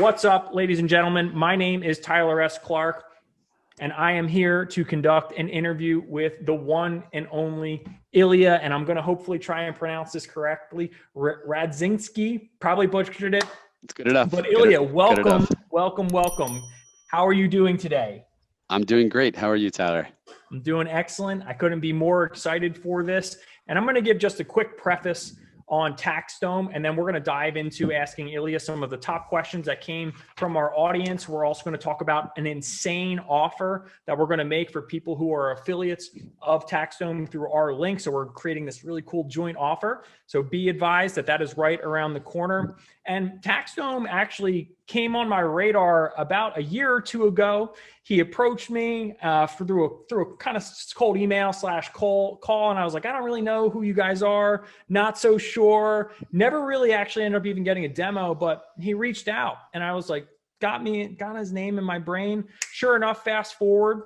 What's up, ladies and gentlemen? My name is Tyler S. Clark, and I am here to conduct an interview with the one and only Ilya, and I'm going to hopefully try and pronounce this correctly, Radzinski. Probably butchered it. It's good enough. But Ilya, welcome. How are you doing today? I'm doing great. How are you, Tyler? I'm doing excellent. I couldn't be more excited for this. And I'm going to give just a quick preface on TaxDome, and then we're going to dive into asking Ilya some of the top questions that came from our audience. We're also going to talk about an insane offer that we're going to make for people who are affiliates of TaxDome through our link. So we're creating this really cool joint offer. So be advised that that is right around the corner. And TaxDome actually came on my radar about a year or two ago. He approached me through a kind of cold email / call, and I was like, I don't really know who you guys are, not so sure. Never really actually ended up even getting a demo, but he reached out, and I was like, got his name in my brain. Sure enough, fast forward.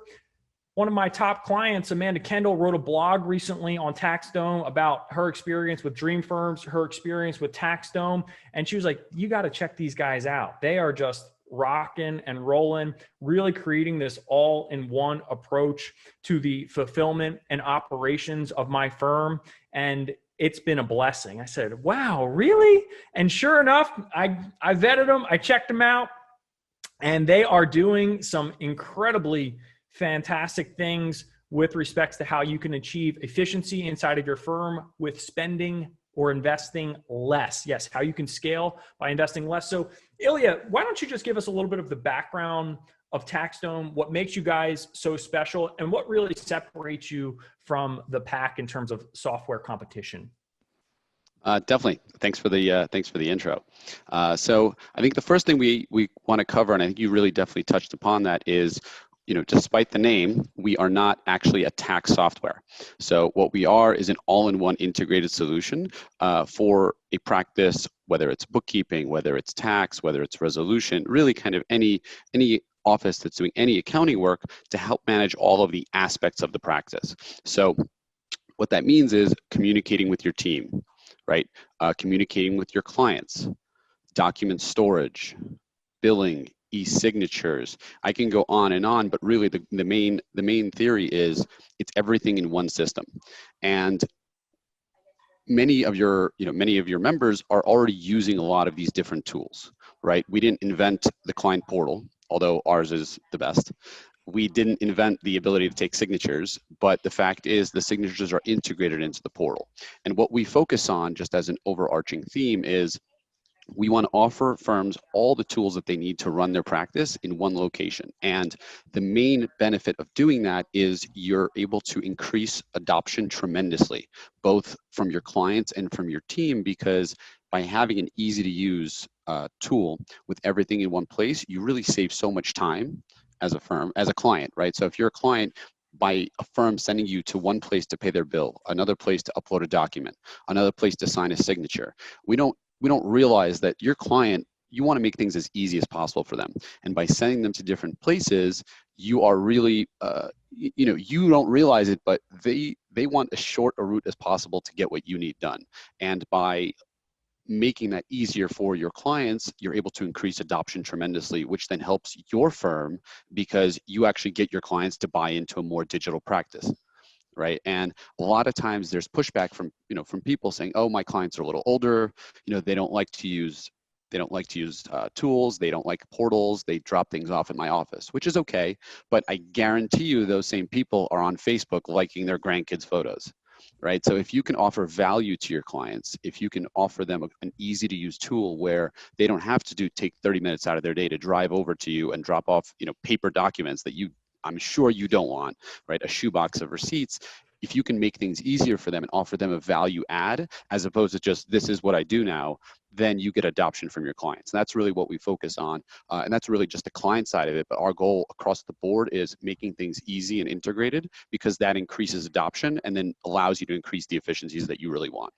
One of my top clients, Amanda Kendall, wrote a blog recently on TaxDome about her experience with dream firms, her experience with TaxDome. And she was like, you got to check these guys out. They are just rocking and rolling, really creating this all-in-one approach to the fulfillment and operations of my firm. And it's been a blessing. I said, wow, really? And sure enough, I vetted them, I checked them out, and they are doing some incredibly fantastic things with respects to how you can achieve efficiency inside of your firm with spending or investing less. Yes, how you can scale by investing less. So Ilya, why don't you just give us a little bit of the background of TaxDome, what makes you guys so special, and what really separates you from the pack in terms of software competition? Definitely. Thanks for the intro. So I think the first thing we want to cover, and I think you really definitely touched upon that, is despite the name, we are not actually a tax software. So what we are is an all-in-one integrated solution for a practice, whether it's bookkeeping, whether it's tax, whether it's resolution, really kind of any office that's doing any accounting work to help manage all of the aspects of the practice. So what that means is communicating with your team, right? Communicating with your clients, document storage, billing, e-signatures. I can go on and on, but really the main theory is it's everything in one system. And many of your members are already using a lot of these different tools, right? We didn't invent the client portal, although ours is the best. We didn't invent the ability to take signatures, but the fact is the signatures are integrated into the portal. And what we focus on, just as an overarching theme, is we want to offer firms all the tools that they need to run their practice in one location. And the main benefit of doing that is you're able to increase adoption tremendously, both from your clients and from your team, because by having an easy to use tool with everything in one place, you really save so much time as a firm, as a client, right? So if you're a client, by a firm sending you to one place to pay their bill, another place to upload a document, another place to sign a signature, we don't realize that your client, you want to make things as easy as possible for them. And by sending them to different places, you are really, you don't realize it, but they want as short a route as possible to get what you need done. And by making that easier for your clients, you're able to increase adoption tremendously, which then helps your firm because you actually get your clients to buy into a more digital practice. Right. And a lot of times there's pushback from people saying, oh, my clients are a little older, they don't like to use tools, they don't like portals, they drop things off in my office, which is okay. But I guarantee you those same people are on Facebook liking their grandkids' photos. Right. So if you can offer value to your clients, if you can offer them an easy to use tool where they don't have to take 30 minutes out of their day to drive over to you and drop off, paper documents that I'm sure you don't want, right? A shoebox of receipts. If you can make things easier for them and offer them a value add, as opposed to just, this is what I do now, then you get adoption from your clients. And that's really what we focus on. And that's really just the client side of it. But our goal across the board is making things easy and integrated, because that increases adoption and then allows you to increase the efficiencies that you really want.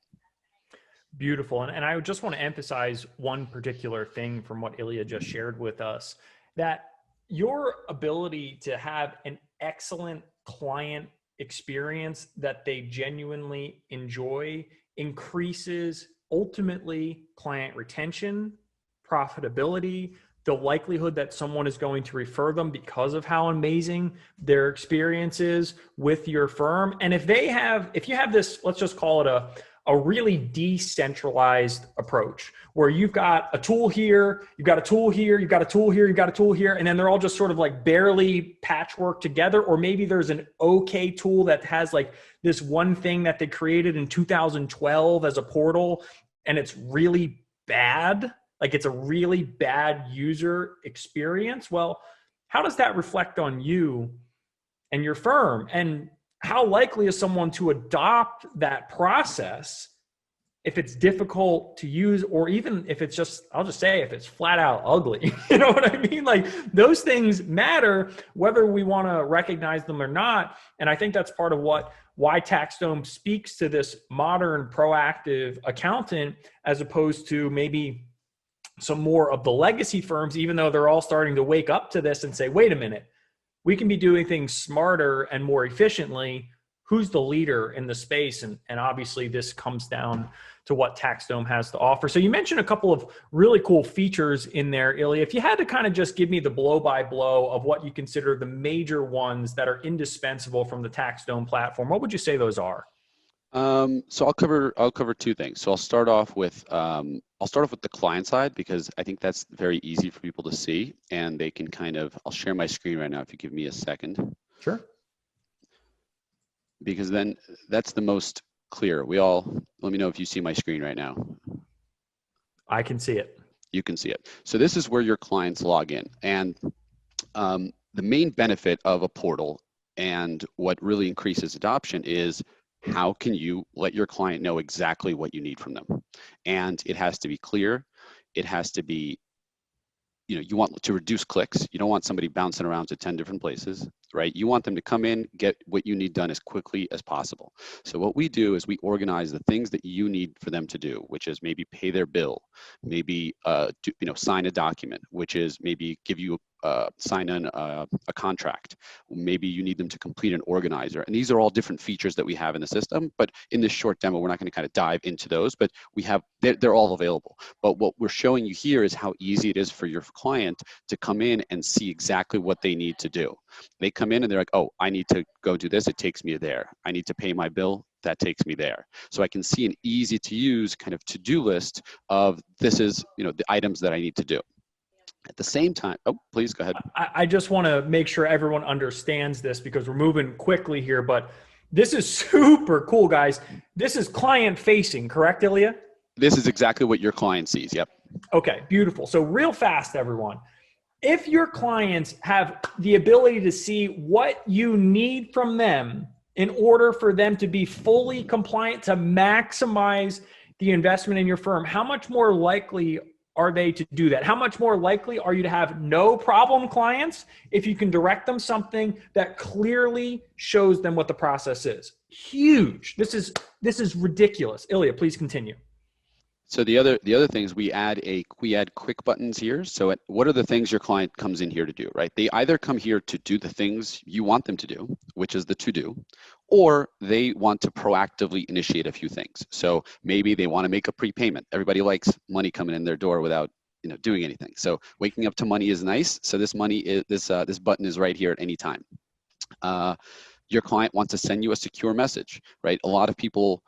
Beautiful. And I just want to emphasize one particular thing from what Ilya just shared with us, that your ability to have an excellent client experience that they genuinely enjoy increases ultimately client retention, profitability, the likelihood that someone is going to refer them because of how amazing their experience is with your firm. And if you have this, let's just call it a really decentralized approach where you've got a tool here, you've got a tool here, you've got a tool here, you've got a tool here, and then they're all just sort of like barely patchwork together. Or maybe there's an okay tool that has like this one thing that they created in 2012 as a portal, and it's really bad. Like it's a really bad user experience. Well, how does that reflect on you and your firm? And how likely is someone to adopt that process if it's difficult to use, or even if it's just, I'll just say, if it's flat out ugly? You know what I mean? Like those things matter whether we want to recognize them or not. And I think that's part of why TaxDome speaks to this modern proactive accountant, as opposed to maybe some more of the legacy firms, even though they're all starting to wake up to this and say, wait a minute, we can be doing things smarter and more efficiently. Who's the leader in the space? And obviously this comes down to what TaxDome has to offer. So you mentioned a couple of really cool features in there, Ilya. If you had to kind of just give me the blow by blow of what you consider the major ones that are indispensable from the TaxDome platform, what would you say those are? So I'll cover two things. So I'll start off with the client side, because I think that's very easy for people to see, and they can I'll share my screen right now if you give me a second. Sure. Because then that's the most clear. Let me know if you see my screen right now. I can see it. You can see it. So this is where your clients log in. And the main benefit of a portal and what really increases adoption is, how can you let your client know exactly what you need from them? And it has to be clear. It has to be, you want to reduce clicks. You don't want somebody bouncing around to 10 different places, right? You want them to come in, get what you need done as quickly as possible. So what we do is we organize the things that you need for them to do, which is maybe pay their bill, maybe sign a document, which is maybe give you sign in a contract. Maybe you need them to complete an organizer. And these are all different features that we have in the system. But in this short demo, we're not going to kind of dive into those, but they're all available. But what we're showing you here is how easy it is for your client to come in and see exactly what they need to do. They come in and they're like, oh, I need to go do this. It takes me there. I need to pay my bill. That takes me there. So I can see an easy to use kind of to-do list of this is, the items that I need to do. At the same time, oh, please go ahead. I just want to make sure everyone understands this, because we're moving quickly here, but this is super cool, guys. This is client facing, correct, Ilya? This is exactly what your client sees. Yep. Okay, beautiful. So real fast, everyone. If your clients have the ability to see what you need from them in order for them to be fully compliant, to maximize the investment in your firm, how much more likely are they to do that? How much more likely are you to have no problem clients if you can direct them something that clearly shows them what the process is? Huge. This is ridiculous. Ilya, please continue. So the other things, we add quick buttons here. So what are the things your client comes in here to do, right? They either come here to do the things you want them to do, which is the to do, or they want to proactively initiate a few things. So maybe they want to make a prepayment. Everybody likes money coming in their door without doing anything. So waking up to money is nice. So this button is right here at any time. Your client wants to send you a secure message, right? A lot of people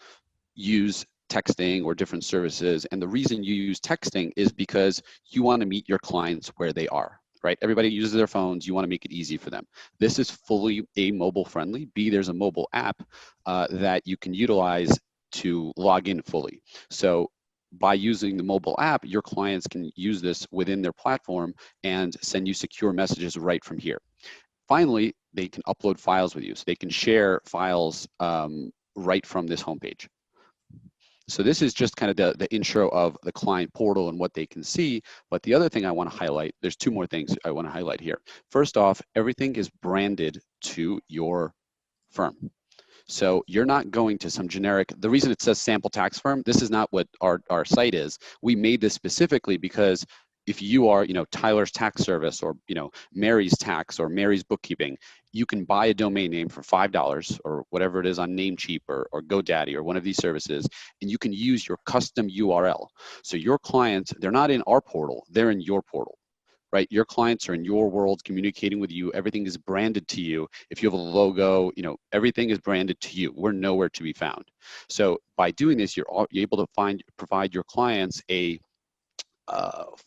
use texting or different services. And the reason you use texting is because you want to meet your clients where they are, right? Everybody uses their phones. You want to make it easy for them. This is fully mobile friendly. There's a mobile app that you can utilize to log in fully. So by using the mobile app, your clients can use this within their platform and send you secure messages right from here. Finally, they can upload files with you. So they can share files right from this homepage. So this is just kind of the intro of the client portal and what they can see. But the other thing I want to highlight, there's two more things I want to highlight here. First off, everything is branded to your firm. So you're not going to some generic, the reason it says sample tax firm, this is not what our site is. We made this specifically because if you are, Tyler's Tax Service or, Mary's Tax or Mary's Bookkeeping, you can buy a domain name for $5 or whatever it is on Namecheap or GoDaddy or one of these services, and you can use your custom URL. So your clients, they're not in our portal, they're in your portal, right? Your clients are in your world communicating with you. Everything is branded to you. If you have a logo, everything is branded to you. We're nowhere to be found. So by doing this, you're able to provide your clients a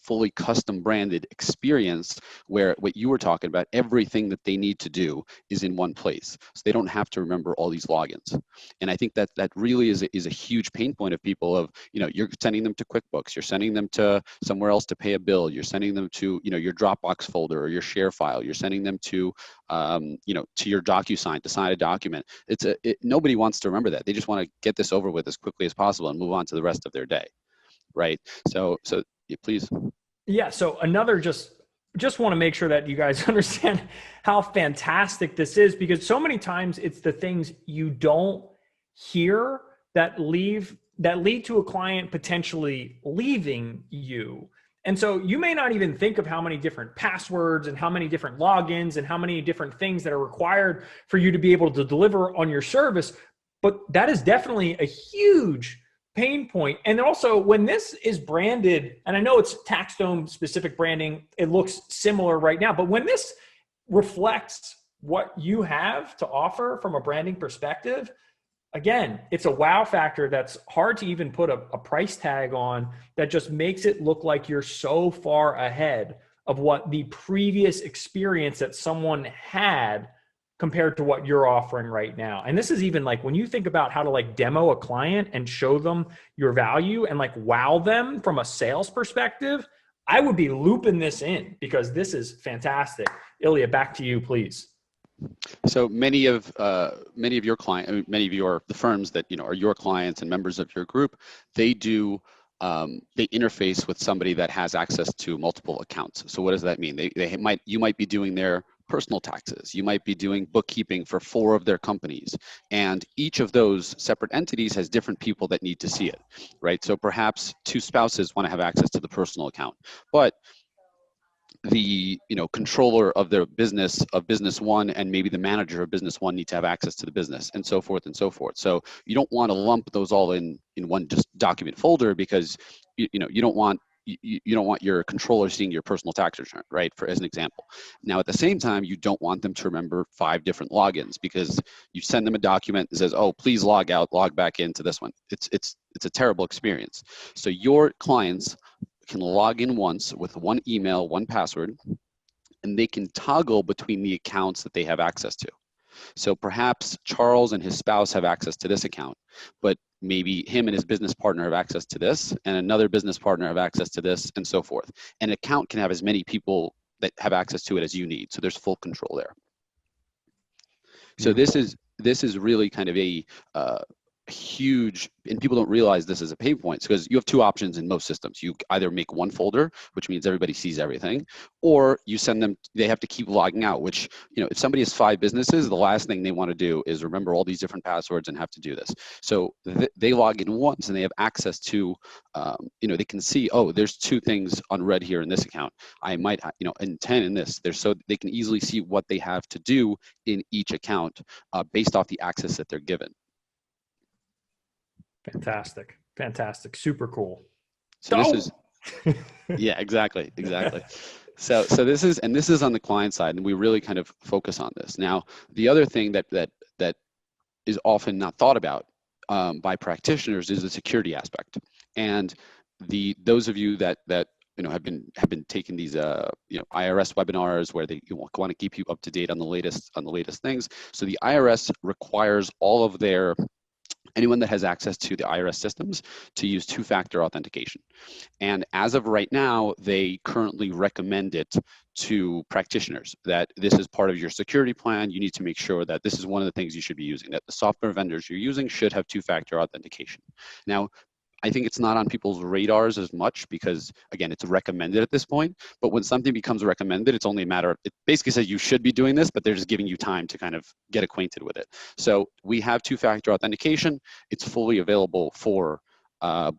fully custom branded experience where what you were talking about, everything that they need to do is in one place. So they don't have to remember all these logins. And I think that really is a huge pain point of people of, you're sending them to QuickBooks, you're sending them to somewhere else to pay a bill, you're sending them to, your Dropbox folder or your share file, you're sending them to, to your DocuSign to sign a document. Nobody wants to remember that. They just want to get this over with as quickly as possible and move on to the rest of their day. Right. So yeah, please. Yeah. So another just want to make sure that you guys understand how fantastic this is, because so many times it's the things you don't hear that lead to a client potentially leaving you. And so you may not even think of how many different passwords and how many different logins and how many different things that are required for you to be able to deliver on your service. But that is definitely a huge pain point. And also when this is branded, and I know it's TaxDome specific branding, it looks similar right now, but when this reflects what you have to offer from a branding perspective, again, it's a wow factor that's hard to even put a price tag on, that just makes it look like you're so far ahead of what the previous experience that someone had compared to what you're offering right now. And this is even like when you think about how to like demo a client and show them your value and like wow them from a sales perspective, I would be looping this in because this is fantastic. Ilya, back to you, please. So many of your clients, the firms that are your clients and members of your group, they do they interface with somebody that has access to multiple accounts. So what does that mean? You might be doing their personal taxes. You might be doing bookkeeping for 4 of their companies. And each of those separate entities has different people that need to see it, right? So perhaps 2 spouses want to have access to the personal account, but the controller of their business of business one and maybe the manager of business one need to have access to the business, and so forth and so forth. So you don't want to lump those all in one just document folder, because you don't want your controller seeing your personal tax return, right? For as an example. Now at the same time, you don't want them to remember 5 different logins, because you send them a document that says, oh, please log out, log back into this one. It's a terrible experience. So your clients can log in once with one email, one password, and they can toggle between the accounts that they have access to. So perhaps Charles and his spouse have access to this account, but maybe him and his business partner have access to this, and another business partner have access to this, and so forth. An account can have as many people that have access to it as you need. So there's full control there. So this is really kind of a huge, and people don't realize this is a pain point, because you have 2 options in most systems. You either make one folder, which means everybody sees everything, or you send them, they have to keep logging out, which, if somebody has 5 businesses, the last thing they want to do is remember all these different passwords and have to do this. So they log in once and they have access to, they can see, oh, there's 2 things unread here in this account. I might, and 10 in this. So they can easily see what they have to do in each account based off the access that they're given. Fantastic, super cool. So this is, yeah, exactly. So this is on the client side, and we really kind of focus on this. Now, the other thing that is often not thought about by practitioners is the security aspect. And those of you that have been taking these IRS webinars where they want to keep you up to date on the latest things. So the IRS requires all of anyone that has access to the IRS systems to use 2-factor authentication. And as of right now, they currently recommend it to practitioners, that this is part of your security plan. You need to make sure that this is one of the things you should be using, that the software vendors you're using should have 2-factor authentication. Now, I think it's not on people's radars as much because, again, it's recommended at this point. But when something becomes recommended, it's only a matter of, it basically says you should be doing this, but they're just giving you time to kind of get acquainted with it. So we have 2-factor authentication. It's fully available for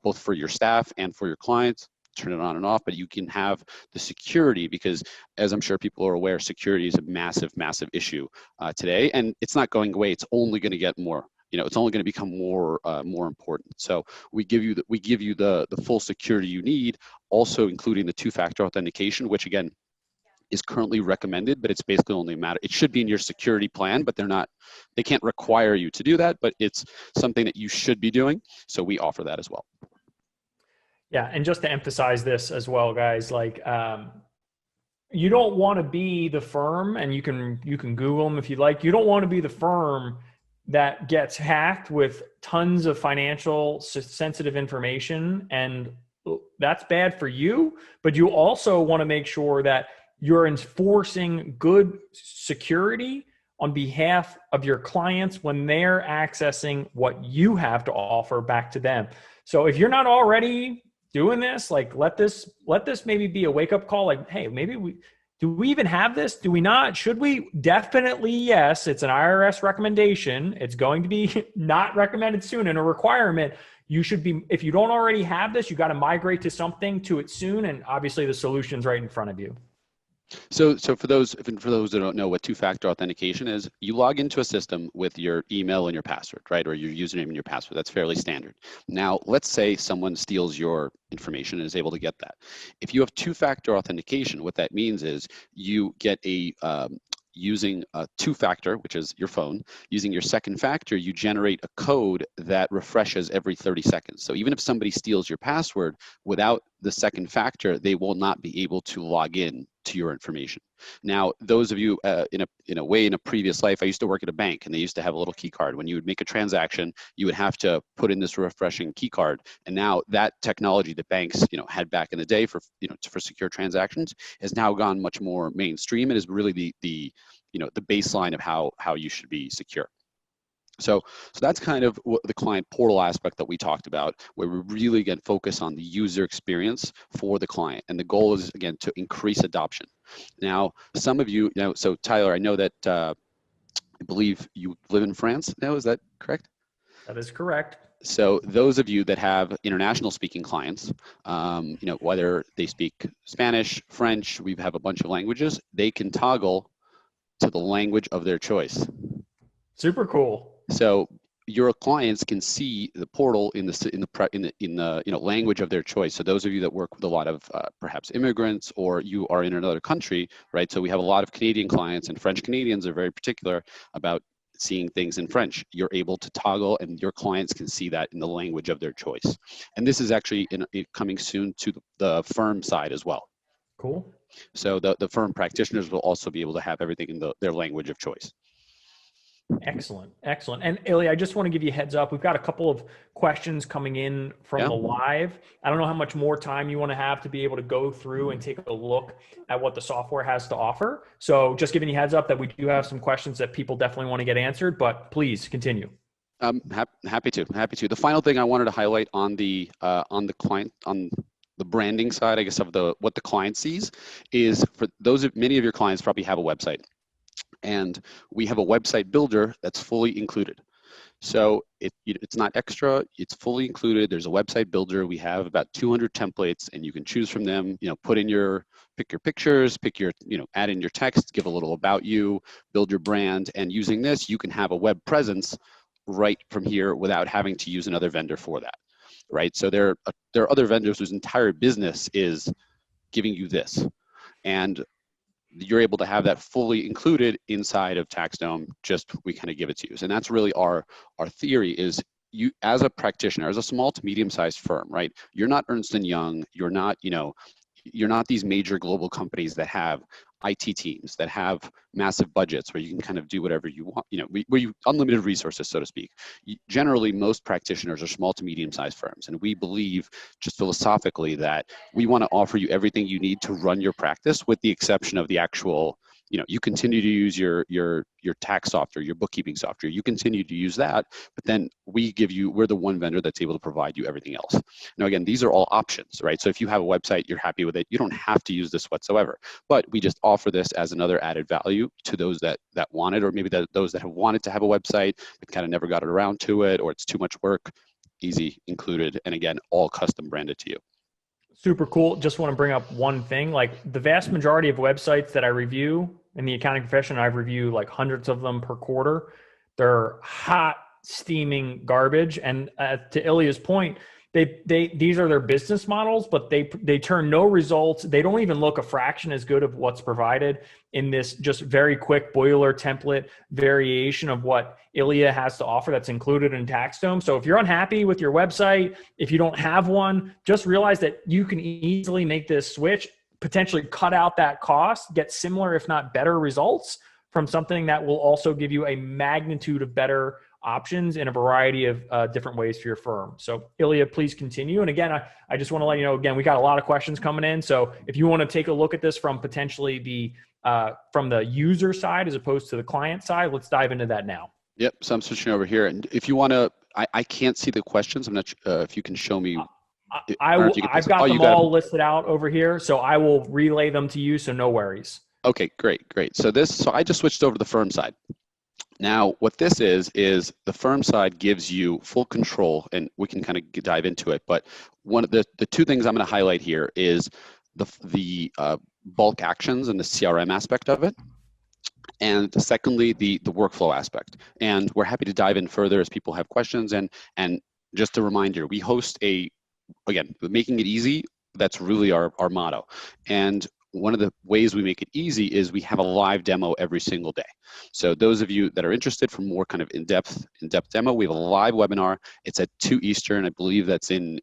both for your staff and for your clients. Turn it on and off, but you can have the security, because as I'm sure people are aware, security is a massive issue today, and it's not going away. It's only going to get more. It's only going to become more important. So we give you the full security you need, also including the 2-factor authentication, which again, is currently recommended, but it's basically only a matter, it should be in your security plan, but they can't require you to do that, but it's something that you should be doing. So we offer that as well. Yeah. And just to emphasize this as well, guys, like, you don't want to be the firm, and you can Google them if you like. You don't want to be the firm that gets hacked with tons of financial sensitive information, and that's bad for you. But you also want to make sure that you're enforcing good security on behalf of your clients when they're accessing what you have to offer back to them. So if you're not already doing this, like, let this maybe be a wake-up call. Like, hey, maybe do we even have this? Do we not? Should we? Definitely yes. It's an IRS recommendation. It's going to be not recommended soon and a requirement. You should be, if you don't already have this, you got to migrate to something to it soon. And obviously the solution's right in front of you. So for those that don't know what two-factor authentication is, you log into a system with your email and your password, right? Or your username and your password. That's fairly standard. Now, let's say someone steals your information and is able to get that. If you have two-factor authentication, what that means is you get using a two-factor, which is your phone, using your second factor, you generate a code that refreshes every 30 seconds. So even if somebody steals your password, without the second factor, they will not be able to log in to your information. Now, those of you in a previous life, I used to work at a bank, and they used to have a little key card. When you would make a transaction, you would have to put in this refreshing key card. And now that technology that banks had back in the day for secure transactions has now gone much more mainstream and is really the baseline of how you should be secure. So that's kind of what the client portal aspect that we talked about, where we really again focus on the user experience for the client. And the goal is, again, to increase adoption. Now, some of you, so Tyler, I know that I believe you live in France now, is that correct? That is correct. So those of you that have international speaking clients, whether they speak Spanish, French, we have a bunch of languages, they can toggle to the language of their choice. Super cool. So your clients can see the portal in the language of their choice. So those of you that work with a lot of perhaps immigrants, or you are in another country, right? So we have a lot of Canadian clients, and French Canadians are very particular about seeing things in French. You're able to toggle, and your clients can see that in the language of their choice. And this is actually coming soon to the firm side as well. Cool. So the firm practitioners will also be able to have everything in their language of choice. Excellent. Excellent. And Ilya, I just want to give you a heads up. We've got a couple of questions coming in from the live. I don't know how much more time you want to have to be able to go through and take a look at what the software has to offer. So just giving you a heads up that we do have some questions that people definitely want to get answered, but please continue. Happy to. The final thing I wanted to highlight on the client, on the branding side, I guess, of what the client sees, is for many of your clients probably have a website. And we have a website builder that's fully included. So it's not extra, it's fully included. There's a website builder. We have about 200 templates, and you can choose from them, pick your pictures, add in your text, give a little about you, build your brand. And using this, you can have a web presence right from here without having to use another vendor for that, right? So there are other vendors whose entire business is giving you this. And you're able to have that fully included inside of TaxDome, we kind of give it to you. And that's really our theory is, you as a practitioner, as a small to medium-sized firm, right? You're not Ernst & Young, you're not these major global companies that have IT teams, that have massive budgets where you can kind of do whatever you want, where you unlimited resources, so to speak. Generally, most practitioners are small to medium-sized firms, and we believe just philosophically that we want to offer you everything you need to run your practice, with the exception of the actual, you continue to use your tax software, your bookkeeping software, you continue to use that, but then we're the one vendor that's able to provide you everything else. Now, again, these are all options, right? So if you have a website, you're happy with it, you don't have to use this whatsoever, but we just offer this as another added value to those that want it, or maybe those that have wanted to have a website but kind of never got around to it, or it's too much work. Easy, included, and again, all custom branded to you. Super cool. Just want to bring up one thing. Like, the vast majority of websites that I review in the accounting profession, I've reviewed like hundreds of them per quarter. They're hot, steaming garbage. And to Ilya's point, these are their business models, but they turn no results. They don't even look a fraction as good of what's provided in this just very quick boiler template variation of what Ilya has to offer that's included in TaxDome. So if you're unhappy with your website, if you don't have one, just realize that you can easily make this switch, potentially cut out that cost, get similar, if not better results from something that will also give you a magnitude of better options in a variety of different ways for your firm. So Ilya, please continue. And again, I just want to let you know, again, we got a lot of questions coming in. So if you want to take a look at this from potentially from the user side as opposed to the client side, let's dive into that now. Yep. So I'm switching over here. And if you want to, I can't see the questions. I'm not if you can show me. I've got them all listed out over here. So I will relay them to you. So no worries. Okay, great. So I just switched over to the firm side. Now, what this is the firm side gives you full control, and we can kind of dive into it. But one of the two things I'm going to highlight here is the bulk actions and the CRM aspect of it, and secondly, the workflow aspect. And we're happy to dive in further as people have questions. And just a reminder, we host again, making it easy. That's really our motto. And one of the ways we make it easy is we have a live demo every single day. So those of you that are interested for more kind of in-depth demo, we have a live webinar. It's at 2 Eastern. I believe that's in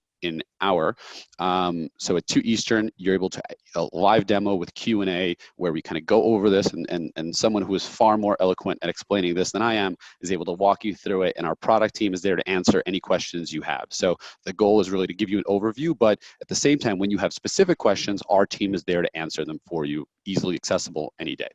hour. So at 2 Eastern, you're able to a live demo with Q&A where we kind of go over this, and someone who is far more eloquent at explaining this than I am is able to walk you through it, and our product team is there to answer any questions you have. So the goal is really to give you an overview, but at the same time, when you have specific questions, our team is there to answer them for you, easily accessible any day.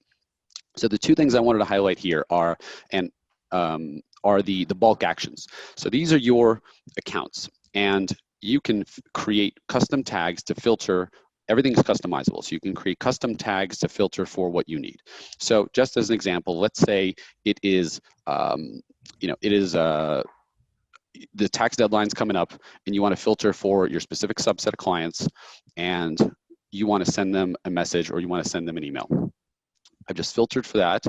So the two things I wanted to highlight here are the bulk actions. So these are your accounts, and you can create custom tags to filter. Everything's customizable, so you can create custom tags to filter for what you need. So just as an example, let's say it is, the tax deadline's coming up, and you want to filter for your specific subset of clients, and you want to send them a message or you want to send them an email. I've just filtered for that,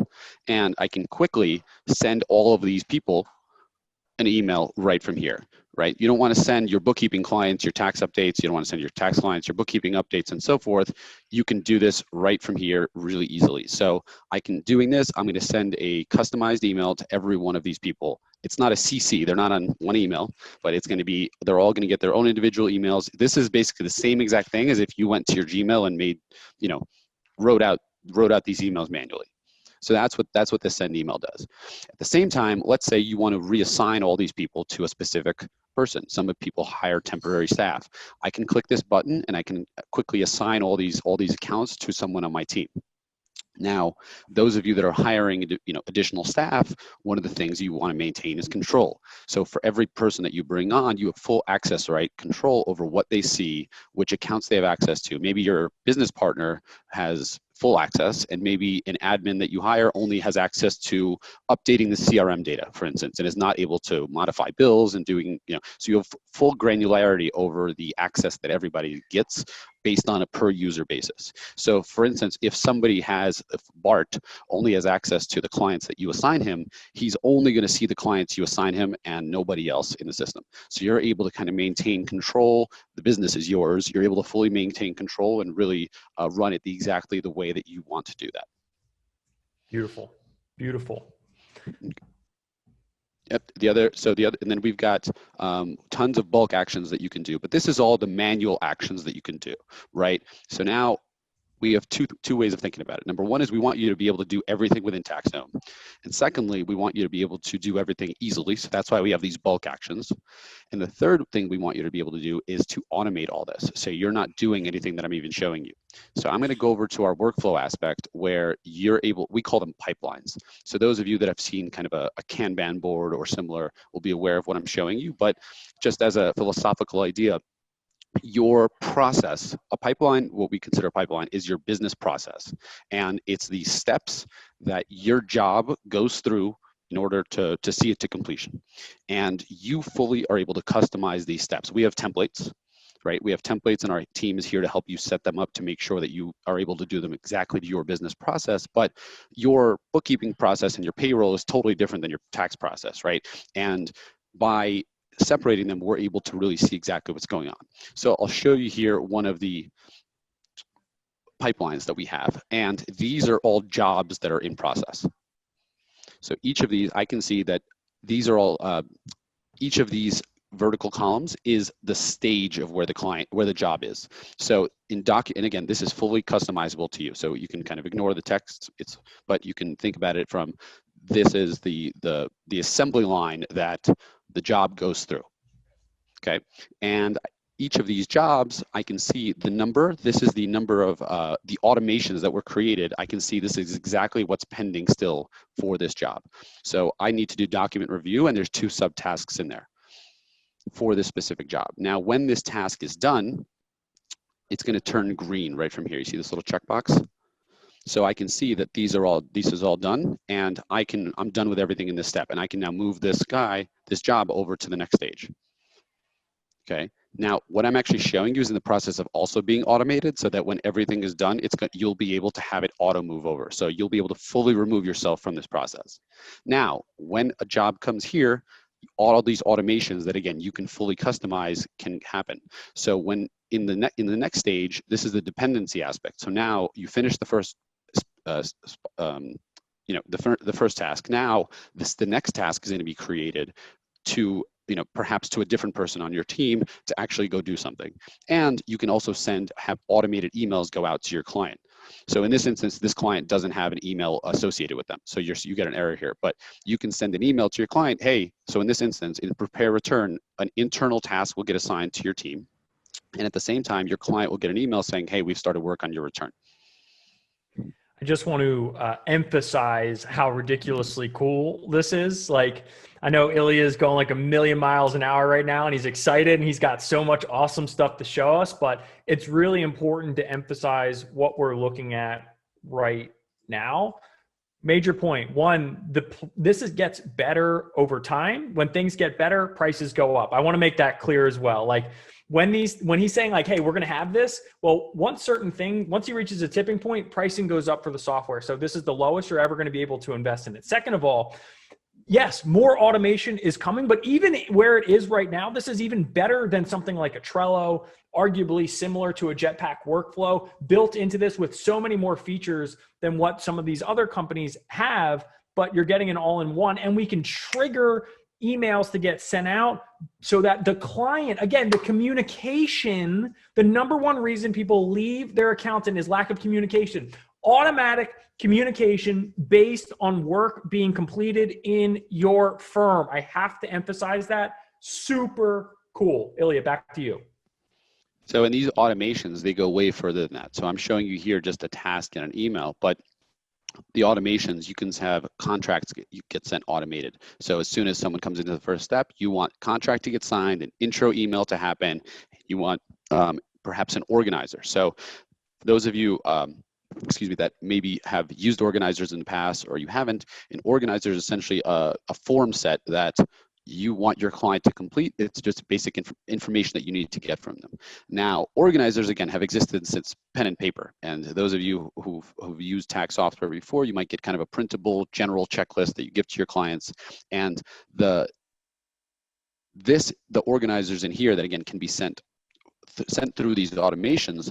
and I can quickly send all of these people an email right from here, right? You don't want to send your bookkeeping clients your tax updates. You don't want to send your tax clients your bookkeeping updates and so forth. You can do this right from here really easily. So doing this, I'm going to send a customized email to every one of these people. It's not a CC, they're not on one email, but it's going to be, they're all going to get their own individual emails. This is basically the same exact thing as if you went to your Gmail and wrote out these emails manually. So that's what this send email does. At the same time, let's say you want to reassign all these people to a specific person. Some of people hire temporary staff. I can click this button and I can quickly assign all these accounts to someone on my team. Now, those of you that are hiring, additional staff, one of the things you want to maintain is control. So for every person that you bring on, you have full access, right? Control over what they see, which accounts they have access to. Maybe your business partner has full access, and maybe an admin that you hire only has access to updating the CRM data, for instance, and is not able to modify bills and doing, so you have full granularity over the access that everybody gets based on a per user basis. So for instance, if Bart only has access to the clients that you assign him, he's only going to see the clients you assign him and nobody else in the system. So you're able to kind of maintain control. The business is yours. You're able to fully maintain control and really run it exactly the way that you want to do that. Beautiful. Yep. And then we've got tons of bulk actions that you can do, but this is all the manual actions that you can do, right? So now we have two ways of thinking about it. Number one is we want you to be able to do everything within TaxDome. And secondly, we want you to be able to do everything easily. So that's why we have these bulk actions. And the third thing we want you to be able to do is to automate all this. So you're not doing anything that I'm even showing you. So I'm going to go over to our workflow aspect where we call them pipelines. So those of you that have seen kind of a Kanban board or similar will be aware of what I'm showing you. But just as a philosophical idea, your process, a pipeline, what we consider a pipeline, is your business process. And it's the steps that your job goes through in order to see it to completion. And you fully are able to customize these steps. We have templates, right? We have templates, and our team is here to help you set them up to make sure that you are able to do them exactly to your business process. But your bookkeeping process and your payroll is totally different than your tax process, right? And by separating them, we're able to really see exactly what's going on. So I'll show you here one of the pipelines that we have, and these are all jobs that are in process. So each of these, I can see that these are all, each of these vertical columns is the stage of where the job is. So and again, this is fully customizable to you. So you can kind of ignore the text, but you can think about it from, this is the assembly line that the job goes through, okay? And each of these jobs, I can see the number. This is the number of the automations that were created. I can see this is exactly what's pending still for this job. So I need to do document review, and there's 2 subtasks in there for this specific job. Now, when this task is done, it's going to turn green right from here. You see this little checkbox? So I can see that this is all done, and I'm done with everything in this step, and I can now move this job over to the next stage. Okay. Now, what I'm actually showing you is in the process of also being automated, so that when everything is done, you'll be able to have it auto move over. So you'll be able to fully remove yourself from this process. Now, when a job comes here, all of these automations that, again, you can fully customize can happen. So when in the next stage, this is the dependency aspect. So now you finish the first, the first task. Now the next task is going to be created to, perhaps to a different person on your team to actually go do something. And you can also have automated emails go out to your client. So in this instance, this client doesn't have an email associated with them. So you get an error here, but you can send an email to your client. Hey, so in this instance, in prepare return, an internal task will get assigned to your team. And at the same time, your client will get an email saying, hey, we've started work on your return. I just want to emphasize how ridiculously cool this is. Like, I know Ilya is going like 1,000,000 miles an hour right now, and he's excited and he's got so much awesome stuff to show us, but it's really important to emphasize what we're looking at right now. Major point. One, this gets better over time. When things get better, prices go up. I want to make that clear as well. Like, when he's saying like, hey, we're going to have this, well, once he reaches a tipping point, pricing goes up for the software. So this is the lowest you're ever going to be able to invest in it. Second of all, yes, more automation is coming, but even where it is right now, this is even better than something like a Trello, arguably similar to a Jetpack workflow, built into this with so many more features than what some of these other companies have, but you're getting an all-in-one, and we can trigger emails to get sent out so that the client, again, the communication, the number one reason people leave their accountant is lack of communication. Automatic communication based on work being completed in your firm. I have to emphasize that. Super cool. Ilya, back to you. So in these automations, they go way further than that. So I'm showing you here just a task in an email, but the automations, you can have contracts get sent automated. So as soon as someone comes into the first step, you want contract to get signed, an intro email to happen. You want perhaps an organizer. So for those of you, that maybe have used organizers in the past or you haven't, an organizer is essentially a form set that you want your client to complete. It's just basic information that you need to get from them. Now, organizers, again, have existed since pen and paper. And those of you who've used tax software before, you might get kind of a printable general checklist that you give to your clients. And the organizers in here that, again, can be sent through these automations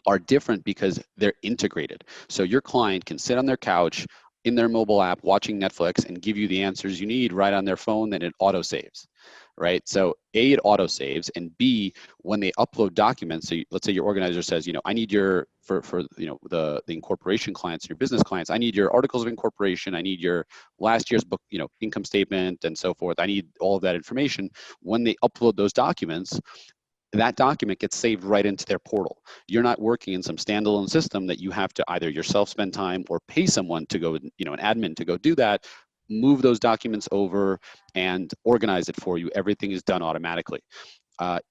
are different because they're integrated. So your client can sit on their couch in their mobile app watching Netflix and give you the answers you need right on their phone, then it auto saves, right? So A, it auto saves, and B, when they upload documents, so let's say your organizer says, I need your, for the incorporation clients, your business clients, I need your articles of incorporation, I need your last year's book, income statement and so forth. I need all of that information. When they upload those documents, that document gets saved right into their portal. You're not working in some standalone system that you have to either yourself spend time or pay someone to go, an admin to go do that, move those documents over and organize it for you. Everything is done automatically.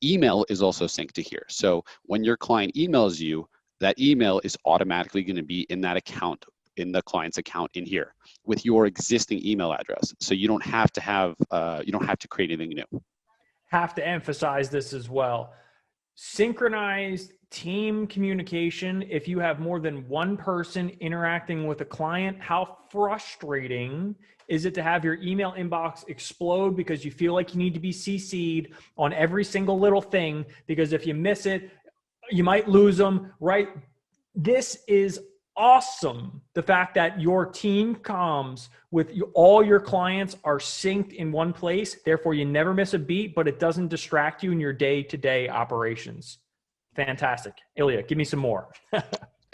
Email is also synced to here. So when your client emails you, that email is automatically going to be in that account, in the client's account in here with your existing email address. So you don't have to create anything new. Have to emphasize this as well. Synchronized team communication, if you have more than one person interacting with a client, how frustrating is it to have your email inbox explode because you feel like you need to be CC'd on every single little thing, because if you miss it, you might lose them, right? This is awesome. The fact that your team comms with all your clients are synced in one place, therefore you never miss a beat, but it doesn't distract you in your day-to-day operations. Fantastic. Ilya, give me some more.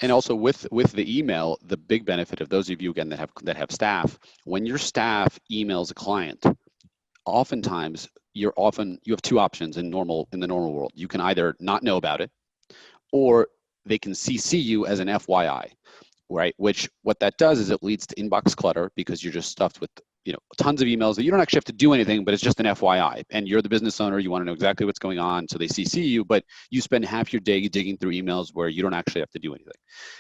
And also with the email, the big benefit of those of you again that have staff, when your staff emails a client, oftentimes you have two options in the normal world. You can either not know about it, or they can CC you as an FYI, right? Which what that does is it leads to inbox clutter because you're just stuffed with tons of emails that you don't actually have to do anything, but it's just an FYI. And you're the business owner, you want to know exactly what's going on, so they CC you, but you spend half your day digging through emails where you don't actually have to do anything.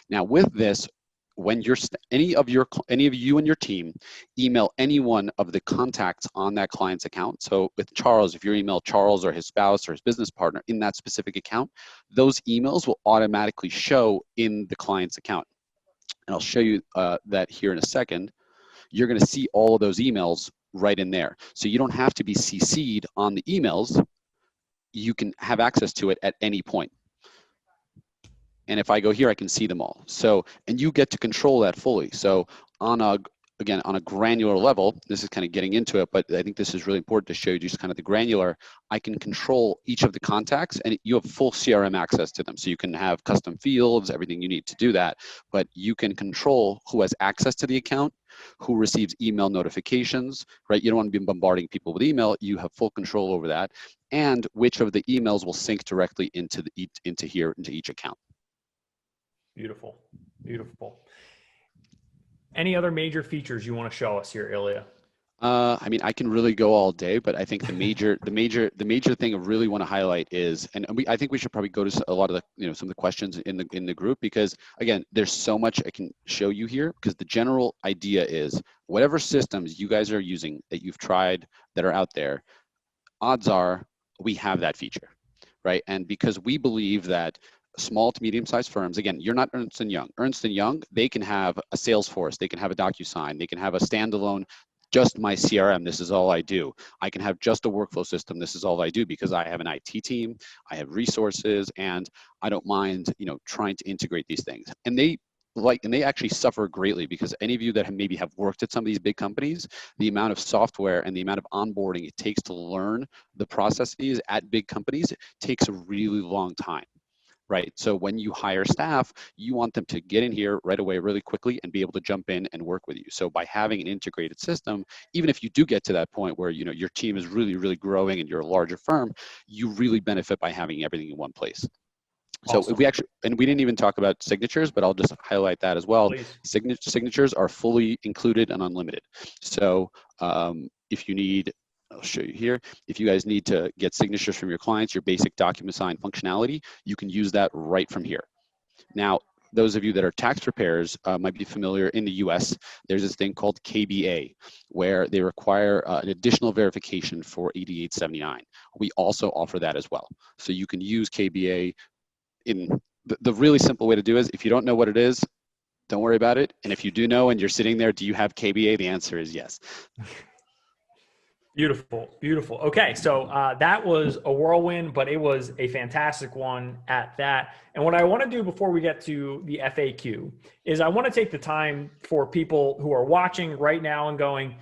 Now with this, when any of you and your team email any one of the contacts on that client's account, so with Charles, if you email Charles or his spouse or his business partner in that specific account, those emails will automatically show in the client's account. And I'll show you that here in a second. You're going to see all of those emails right in there. So you don't have to be CC'd on the emails. You can have access to it at any point. And if I go here, I can see them all. So, and you get to control that fully. So again, on a granular level, this is kind of getting into it, but I think this is really important to show you just kind of the granular. I can control each of the contacts and you have full CRM access to them. So you can have custom fields, everything you need to do that, but you can control who has access to the account, who receives email notifications, right? You don't want to be bombarding people with email. You have full control over that, and which of the emails will sync directly into each account. Beautiful, beautiful. Any other major features you want to show us here, Ilya? I mean, I can really go all day, but I think the major thing I really want to highlight is, and I think we should probably go to a lot of the, some of the questions in the group, because again, there's so much I can show you here, because the general idea is whatever systems you guys are using that you've tried that are out there, odds are we have that feature, right? And because we believe that small to medium-sized firms, again, you're not Ernst & Young. Ernst & Young, they can have a Salesforce, they can have a DocuSign, they can have a standalone, just my CRM, this is all I do. I can have just a workflow system, this is all I do, because I have an IT team, I have resources, and I don't mind, trying to integrate these things. And they actually suffer greatly, because any of you that maybe have worked at some of these big companies, the amount of software and the amount of onboarding it takes to learn the processes at big companies takes a really long time. Right. So when you hire staff, you want them to get in here right away, really quickly, and be able to jump in and work with you. So by having an integrated system, even if you do get to that point where your team is really, really growing and you're a larger firm, you really benefit by having everything in one place. So Awesome. we didn't even talk about signatures, but I'll just highlight that as well. Please. Signatures are fully included and unlimited. So if you need, I'll show you here. If you guys need to get signatures from your clients, your basic document sign functionality, you can use that right from here. Now, those of you that are tax preparers might be familiar in the US, there's this thing called KBA, where they require an additional verification for 8879. We also offer that as well. So you can use KBA in the really simple way to do is, if you don't know what it is, don't worry about it. And if you do know and you're sitting there, do you have KBA? The answer is yes. Beautiful, beautiful. Okay, so that was a whirlwind, but it was a fantastic one at that. And what I want to do before we get to the FAQ is I want to take the time for people who are watching right now and going,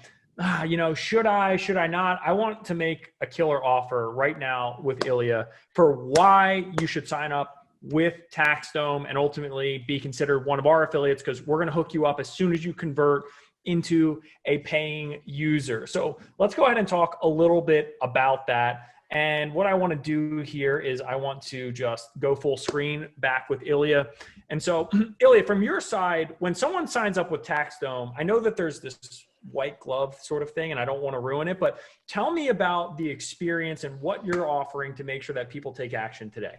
should I not? I want to make a killer offer right now with Ilya for why you should sign up with TaxDome and ultimately be considered one of our affiliates, because we're going to hook you up as soon as you convert into a paying user. So let's go ahead and talk a little bit about that. And what I want to do here is I want to just go full screen back with Ilya. And so Ilya, from your side, when someone signs up with TaxDome, I know that there's this white glove sort of thing and I don't want to ruin it, but tell me about the experience and what you're offering to make sure that people take action today.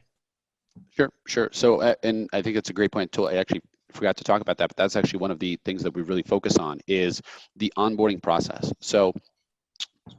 Sure. So, and I think it's a great point too. I actually forgot to talk about that, but that's actually one of the things that we really focus on is the onboarding process. So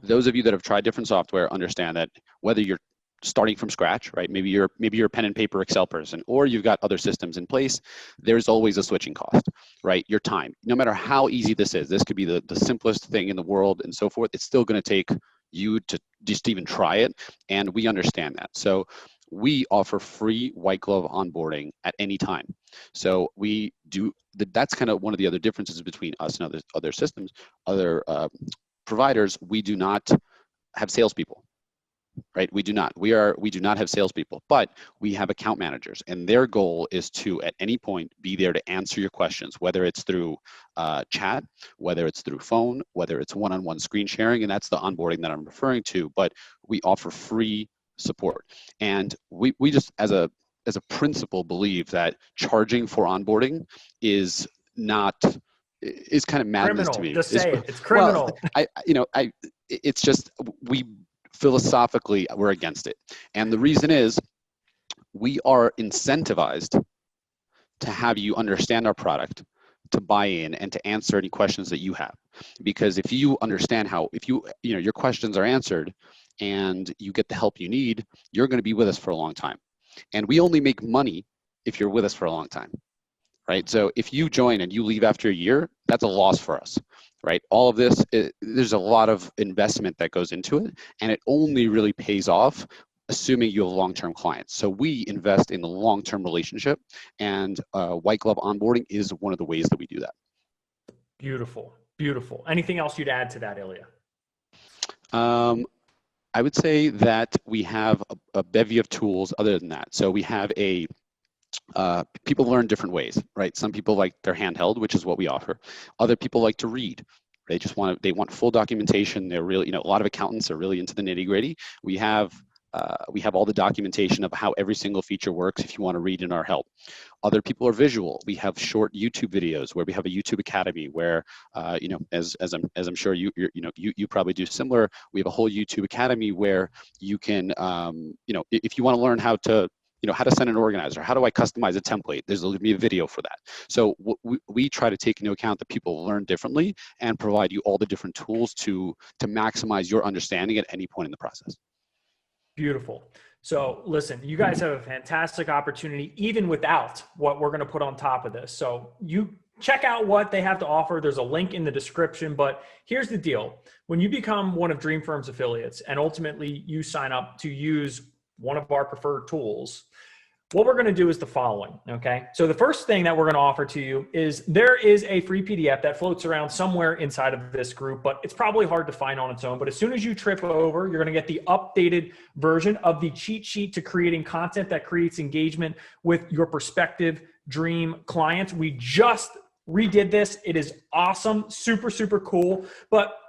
those of you that have tried different software understand that whether you're starting from scratch, right? Maybe you're a pen and paper Excel person, or you've got other systems in place. There's always a switching cost, right? Your time. No matter how easy this is, this could be the simplest thing in the world and so forth. It's still going to take you to just even try it, and we understand that. So we offer free white glove onboarding at any time. So we do. That's kind of one of the other differences between us and other systems, other providers. We do not have salespeople. Right? We do not. We do not have salespeople, but we have account managers, and their goal is to, at any point, be there to answer your questions, whether it's through chat, whether it's through phone, whether it's one-on-one screen sharing, and that's the onboarding that I'm referring to. But we offer free support, and we just, as a principle, believe that charging for onboarding is kind of madness Criminal. to me. Just say it. It's criminal. Well, it's just, we philosophically, we're against it. And the reason is, we are incentivized to have you understand our product, to buy in, and to answer any questions that you have. Because if you understand your questions are answered and you get the help you need, you're going to be with us for a long time. And we only make money if you're with us for a long time. Right? So if you join and you leave after a year, that's a loss for us, right? All of this, there's a lot of investment that goes into it, and it only really pays off assuming you have long-term clients. So we invest in the long-term relationship, and white glove onboarding is one of the ways that we do that. Beautiful, beautiful. Anything else you'd add to that, Ilya? I would say that we have a bevy of tools other than that. So we have people learn different ways, right? Some people like their handheld, which is what we offer. Other people like to read. They want full documentation. They're really, a lot of accountants are really into the nitty gritty. We have all the documentation of how every single feature works if you want to read in our help. Other people are visual. We have short YouTube videos where we have a YouTube Academy where, as I'm sure you probably do similar. We have a whole YouTube Academy where you can, if you want to learn how to send an organizer, how do I customize a template? There's going to be a video for that. So we try to take into account that people learn differently and provide you all the different tools to maximize your understanding at any point in the process. Beautiful. So listen, you guys have a fantastic opportunity, even without what we're going to put on top of this. So you check out what they have to offer. There's a link in the description, but here's the deal. When you become one of Dream Firm's affiliates and ultimately you sign up to use one of our preferred tools, what we're going to do is the following. Okay. So the first thing that we're going to offer to you is there is a free PDF that floats around somewhere inside of this group, but it's probably hard to find on its own. But as soon as you trip over, you're going to get the updated version of the cheat sheet to creating content that creates engagement with your prospective dream clients. We just redid this. It is awesome. Super, super cool. But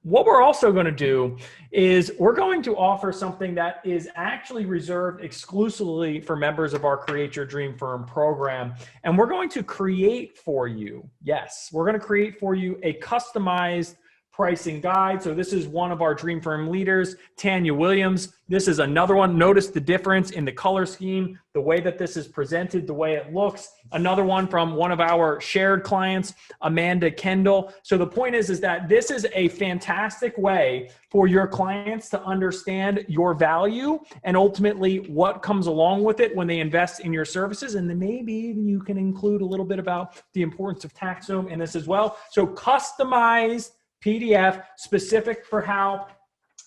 what we're also going to do is we're going to offer something that is actually reserved exclusively for members of our Create Your Dream Firm program. And we're going to create for you, yes, we're going to create for you a customized pricing guide. So this is one of our Dream Firm leaders, Tanya Williams. This is another one. Notice the difference in the color scheme, the way that this is presented, the way it looks. Another one from one of our shared clients, Amanda Kendall. So the point is that this is a fantastic way for your clients to understand your value and ultimately what comes along with it when they invest in your services. And then maybe even you can include a little bit about the importance of TaxDome in this as well. So customized PDF specific for how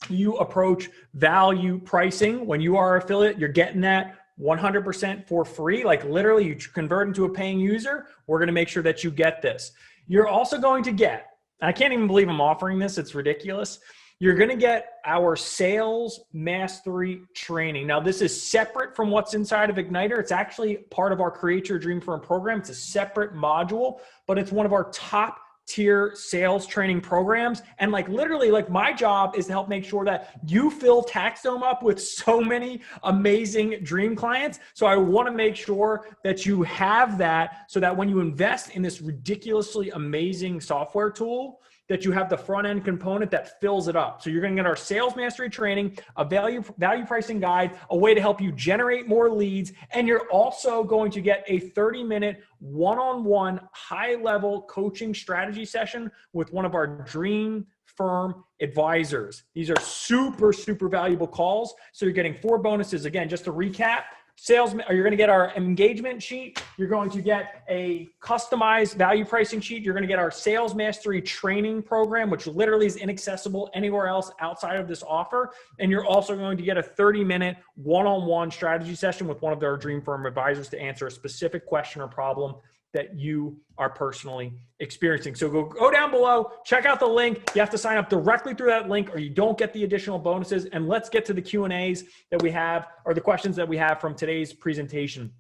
you approach value pricing. When you are an affiliate, you're getting that 100% for free. Like literally you convert into a paying user. We're going to make sure that you get this. You're also going to get, I can't even believe I'm offering this. It's ridiculous. You're going to get our sales mastery training. Now, this is separate from what's inside of Igniter. It's actually part of our Create Your Dream Firm program. It's a separate module, but it's one of our top tier sales training programs. And literally my job is to help make sure that you fill TaxDome up with so many amazing dream clients. So I want to make sure that you have that so that when you invest in this ridiculously amazing software tool, that you have the front end component that fills it up. So you're going to get our sales mastery training, a value pricing guide, a way to help you generate more leads. And you're also going to get a 30-minute one-on-one high-level coaching strategy session with one of our Dream firm advisors. These are super, super valuable calls. So you're getting 4 bonuses. Again, just to recap, you're going to get our engagement sheet. You're going to get a customized value pricing sheet. You're going to get our sales mastery training program, which literally is inaccessible anywhere else outside of this offer. And you're also going to get a 30-minute one-on-one strategy session with one of their dream firm advisors to answer a specific question or problem that you are personally experiencing. So go down below, check out the link. You have to sign up directly through that link or you don't get the additional bonuses. And let's get to the Q&As that we have, or the questions that we have from today's presentation.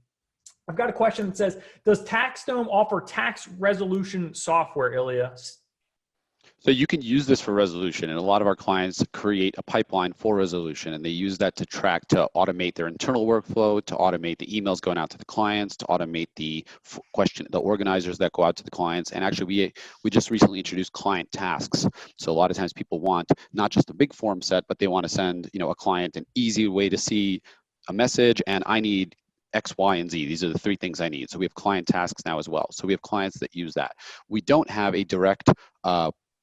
I've got a question that says, does TaxDome offer tax resolution software, Ilya? So you can use this for resolution, and a lot of our clients create a pipeline for resolution, and they use that to track, to automate their internal workflow, to automate the emails going out to the clients, to automate the organizers that go out to the clients. And actually, we just recently introduced client tasks. So a lot of times people want not just a big form set, but they want to send, a client an easy way to see a message, and I need X, Y, and Z. These are the 3 things I need. So we have client tasks now as well. So we have clients that use that. We don't have a direct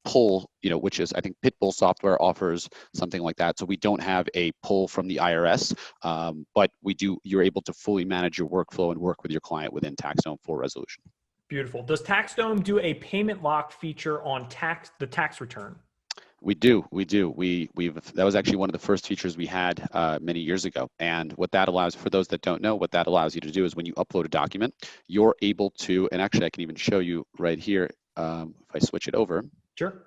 pull, which is, I think Pitbull software offers something like that. So we don't have a pull from the IRS, but you're able to fully manage your workflow and work with your client within TaxDome for resolution. Beautiful. Does TaxDome do a payment lock feature on the tax return? We do. That was actually one of the first features we had many years ago. And what that allows, for those that don't know, what that allows you to do is when you upload a document, you're able to, and actually I can even show you right here, if I switch it over. Sure.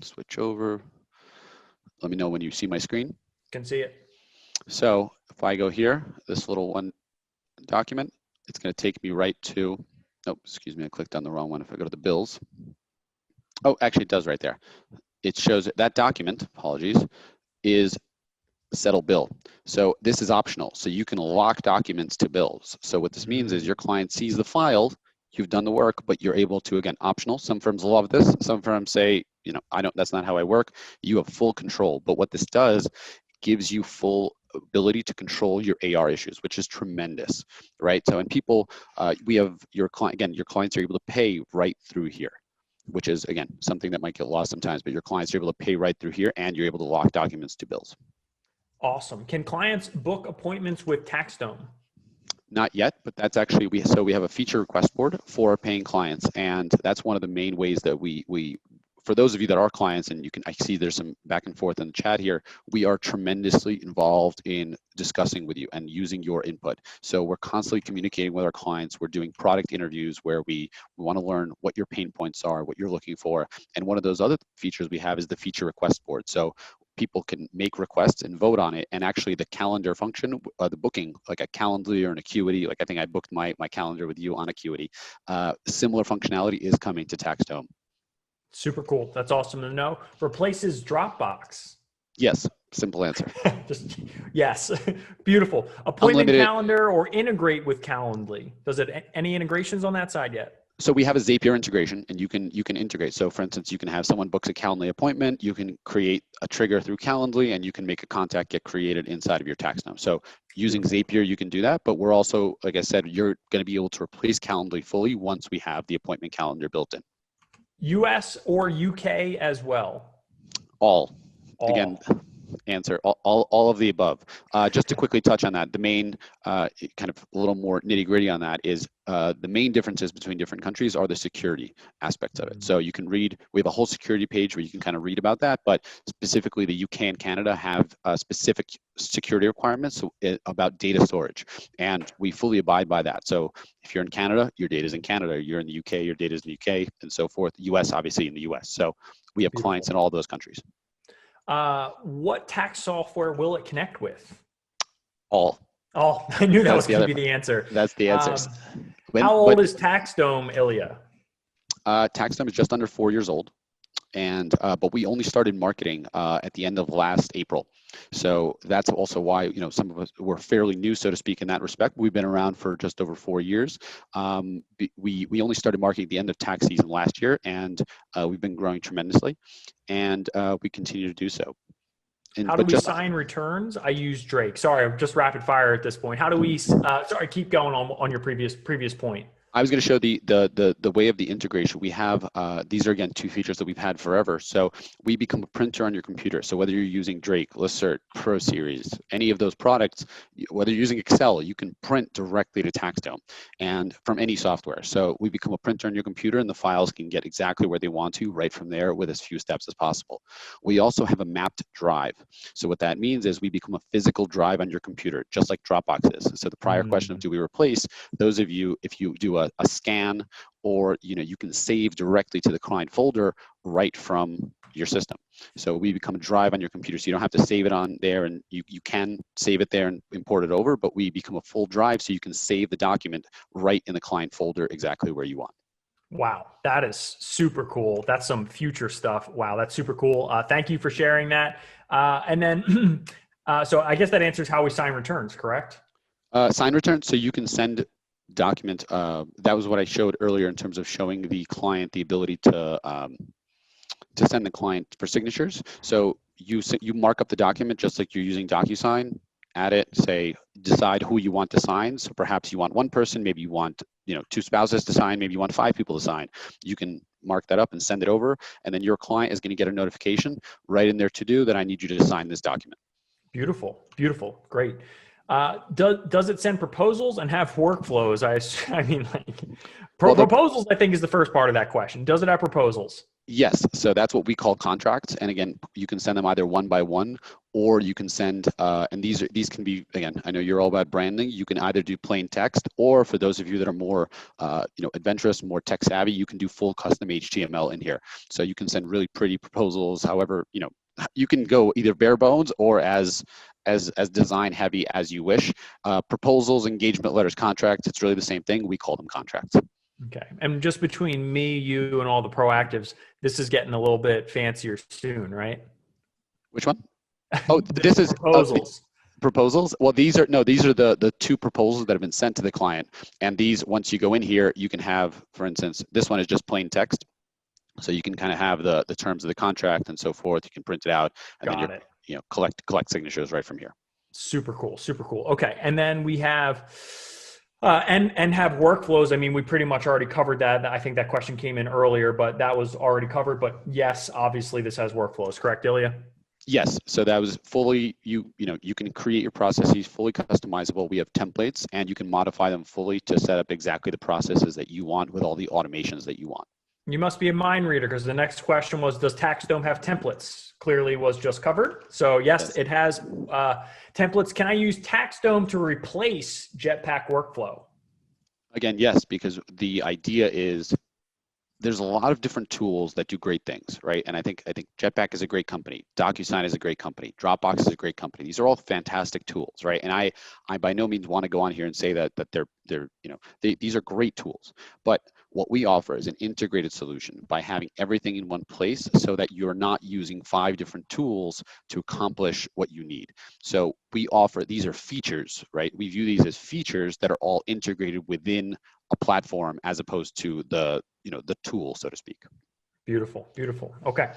Switch over. Let me know when you see my screen. Can see it. So if I go here, this little one document, it's going to take me right to, oh, excuse me, I clicked on the wrong one. If I go to the bills. Oh, actually it does right there. It shows that document, apologies, is settle bill. So this is optional. So you can lock documents to bills. So what this means is your client sees the file, you've done the work, but you're able to, again, optional. Some firms love this. Some firms say, that's not how I work. You have full control. But what this does, gives you full ability to control your AR issues, which is tremendous, right? So, and people, we have your client, again, your clients are able to pay right through here, which is, again, something that might get lost sometimes, but your clients are able to pay right through here and you're able to lock documents to bills. Awesome. Can clients book appointments with TaxDome? Not yet, but that's actually, we have a feature request board for paying clients. And that's one of the main ways that we for those of you that are clients, and I see there's some back and forth in the chat here, we are tremendously involved in discussing with you and using your input. So we're constantly communicating with our clients. We're doing product interviews where we want to learn what your pain points are, what you're looking for. And one of those other features we have is the feature request board. So people can make requests and vote on it. And actually the calendar function, the booking, like a Calendly or an Acuity, like I think I booked my calendar with you on Acuity, similar functionality is coming to TaxDome. Super cool. That's awesome to know. Replaces Dropbox. Yes. Simple answer. Yes. Beautiful. Appointment Unlimited. calendar or integrate with Calendly. Does it any integrations on that side yet? So we have a Zapier integration, and you can integrate. So for instance, you can have someone books a Calendly appointment, you can create a trigger through Calendly, and you can make a contact get created inside of your TaxDome. So using Zapier, you can do that, but we're also, like I said, you're going to be able to replace Calendly fully once we have the appointment calendar built in. US or UK as well? All. Again, answer all of the above. Just to quickly touch on that, the main kind of a little more nitty gritty on that is the main differences between different countries are the security aspects of it. So you can read, we have a whole security page where you can kind of read about that, but specifically the UK and Canada have specific security requirements about data storage, and we fully abide by that. So if you're in Canada, your data is in Canada. You're in the UK, your data is in the UK, and so forth. US, obviously, in the US. So we have clients in all those countries. What tax software will it connect with? All. Oh, I knew that was going to be the answer. That's the answer. How old is TaxDome, Ilya? TaxDome is just under 4 years old, and but we only started marketing at the end of last April. So that's also why some of us were fairly new, so to speak, in that respect. We've been around for just over 4 years. We only started marketing at the end of tax season last year, and we've been growing tremendously, and we continue to do so. How do we sign returns? I use Drake. Sorry, I'm just rapid fire at this point. How do we? Sorry, keep going on your previous point. I was going to show the way of the integration. We have these are again two features that we've had forever. So we become a printer on your computer. So whether you're using Drake, Lacert, Pro Series, any of those products, whether you're using Excel, you can print directly to TaxDome and from any software. So we become a printer on your computer, and the files can get exactly where they want to right from there with as few steps as possible. We also have a mapped drive. So what that means is we become a physical drive on your computer, just like Dropbox is. So the prior question of do we replace, those of you, if you do a scan, or you can save directly to the client folder right from your system. So we become a drive on your computer, so you don't have to save it on there, and you can save it there and import it over, but we become a full drive so you can save the document right in the client folder exactly where you want. Wow, that is super cool. That's some future stuff. Wow, that's super cool. Thank you for sharing that. And then, so I guess that answers how we sign returns, correct? Sign return, so you can send document. That was what I showed earlier in terms of showing the client the ability to send the client for signatures. So you mark up the document just like you're using DocuSign, add it, say, decide who you want to sign. So perhaps you want one person, maybe you want two spouses to sign, maybe you want 5 people to sign. You can mark that up and send it over, and then your client is going to get a notification right in their to-do that I need you to sign this document. Beautiful, beautiful, great. Does it send proposals and have workflows? I mean, like proposals, I think is the first part of that question. Does it have proposals? Yes, so that's what we call contracts. And again, you can send them either one by one, or you can send, and these can be, again, I know you're all about branding. You can either do plain text, or for those of you that are more, adventurous, more tech savvy, you can do full custom HTML in here. So you can send really pretty proposals. However, you can go either bare bones or as design heavy as you wish. Proposals, engagement letters, contracts, it's really the same thing. We call them contracts. Okay. And just between me, you, and all the proactives, this is getting a little bit fancier soon, right? Which one? Oh, this is proposals. Proposals. Well, these are the 2 proposals that have been sent to the client. And these, once you go in here, you can have, for instance, this one is just plain text. So you can kind of have the terms of the contract and so forth. You can print it out, and then collect signatures right from here. Super cool. Super cool. Okay. And then we have and have workflows. I mean, we pretty much already covered that. I think that question came in earlier, but that was already covered. But yes, obviously this has workflows, correct, Ilya? Yes, so that was fully, you can create your processes fully customizable. We have templates, and you can modify them fully to set up exactly the processes that you want with all the automations that you want. You must be a mind reader, because the next question was, does TaxDome have templates? Clearly was just covered. So yes, it has templates. Can I use TaxDome to replace Jetpack workflow? Again, yes, because the idea is there's a lot of different tools that do great things, right? And I think Jetpack is a great company. DocuSign is a great company. Dropbox is a great company. These are all fantastic tools, right? And I by no means want to go on here and say that these are great tools. But what we offer is an integrated solution by having everything in one place, so that you're not using 5 different tools to accomplish what you need. So we offer, these are features, right? We view these as features that are all integrated within a platform, as opposed to the tool, so to speak. Beautiful, beautiful. Okay.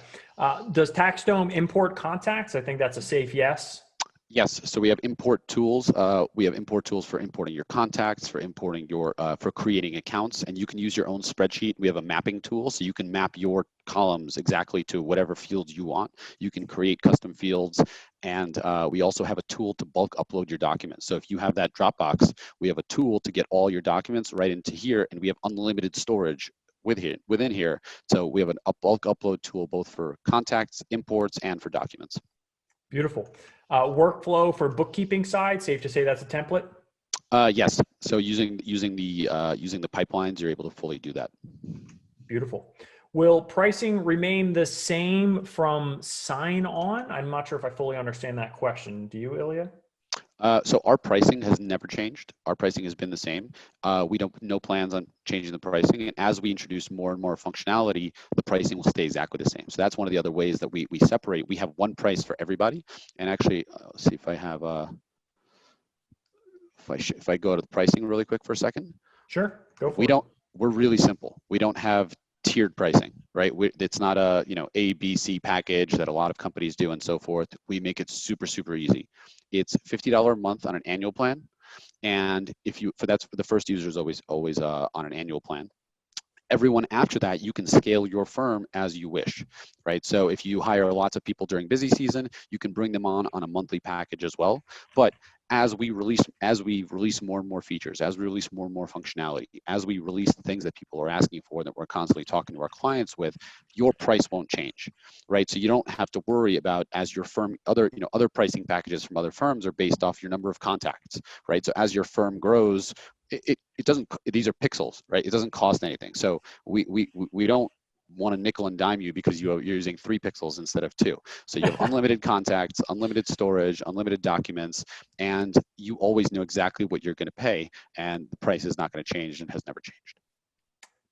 Does TaxDome import contacts? I think that's a safe yes. Yes, so we have import tools. We have import tools for importing your contacts, for importing your, for creating accounts, and you can use your own spreadsheet. We have a mapping tool, so you can map your columns exactly to whatever fields you want. You can create custom fields, and we also have a tool to bulk upload your documents. So if you have that Dropbox, we have a tool to get all your documents right into here, and we have unlimited storage within here. So we have a bulk upload tool both for contacts, imports, and for documents. Beautiful. Workflow for bookkeeping side, safe to say that's a template? Yes. So using the pipelines, you're able to fully do that. Beautiful. Will pricing remain the same from sign on? I'm not sure if I fully understand that question. Do you, Ilya? So our pricing has never changed. Our pricing has been the same. We don't no plans on changing the pricing. And as we introduce more and more functionality, the pricing will stay exactly the same. So that's one of the other ways that we separate. We have one price for everybody. And actually, let's see if I have if I go to the pricing really quick for a second. Sure, go for it. We're really simple. We don't have tiered pricing, right? It's not a A, B, C package that a lot of companies do and so forth. We make it super, super easy. It's $50 a month on an annual plan, And if you, for that's for the first user is always on an annual plan. Everyone after that, you can scale your firm as you wish, right? So if you hire lots of people during busy season, you can bring them on a monthly package as well. But as we release more and more features, as we release more and more functionality, as we release the things that people are asking for that we're constantly talking to our clients with, your price won't change, right? So you don't have to worry about, as your firm, other pricing packages from other firms are based off your number of contacts, right? So as your firm grows, it doesn't, these are pixels, right? It doesn't cost anything. So we don't want to nickel and dime you because you're using 3 pixels instead of 2. So you have unlimited contacts, unlimited storage, unlimited documents, and you always know exactly what you're going to pay, and the price is not going to change and has never changed.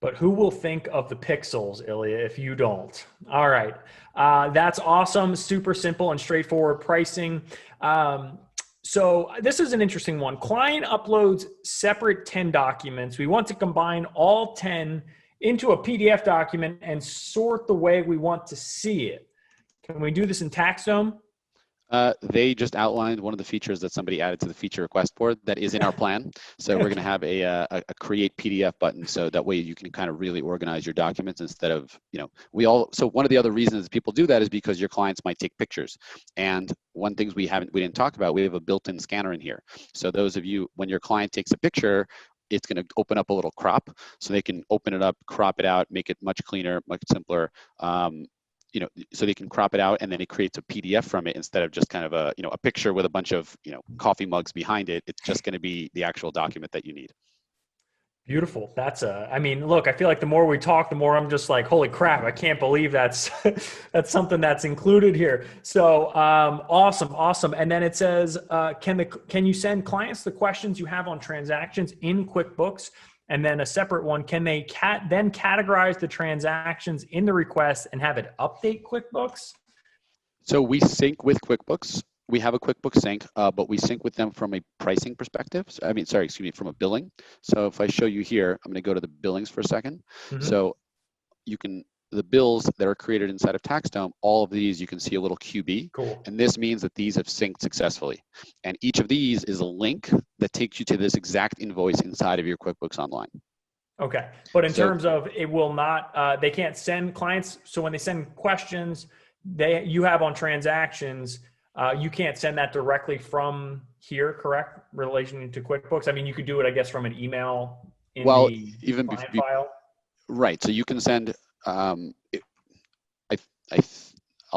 But who will think of the pixels, Ilya, if you don't? All right. That's awesome. Super simple and straightforward pricing. So this is an interesting one. Client uploads separate 10 documents. We want to combine all 10 into a PDF document and sort the way we want to see it. Can we do this in TaxDome? They just outlined one of the features that somebody added to the feature request board that is in our plan. So we're going to have a create PDF button, so that way you can kind of really organize your documents instead of, so one of the other reasons people do that is because your clients might take pictures. And one thing we didn't talk about, we have a built-in scanner in here. So those of you, when your client takes a picture, it's going to open up a little crop, so they can open it up, crop it out, make it much cleaner, much simpler. So they can crop it out, and then it creates a PDF from it instead of just kind of a picture with a bunch of, coffee mugs behind it. It's just going to be the actual document that you need. Beautiful. Look, I feel like the more we talk, the more I'm just like, holy crap, I can't believe that's something that's included here. So awesome. And then it says, can you send clients the questions you have on transactions in QuickBooks? And then a separate one, can they then categorize the transactions in the request and have it update QuickBooks? So we sync with QuickBooks. We have a QuickBooks sync, but we sync with them from a pricing perspective. From a billing. So if I show you here, I'm going to go to the billings for a second. Mm-hmm. So the bills that are created inside of TaxDome, all of these, you can see a little QB. Cool. And this means that these have synced successfully. And each of these is a link that takes you to this exact invoice inside of your QuickBooks Online. Okay. But in terms of, it will not, they can't send clients. So when they send questions you have on transactions, you can't send that directly from here, correct? Relation to QuickBooks. You could do it, I guess, from an email in the client file. Right. So you can send, I'll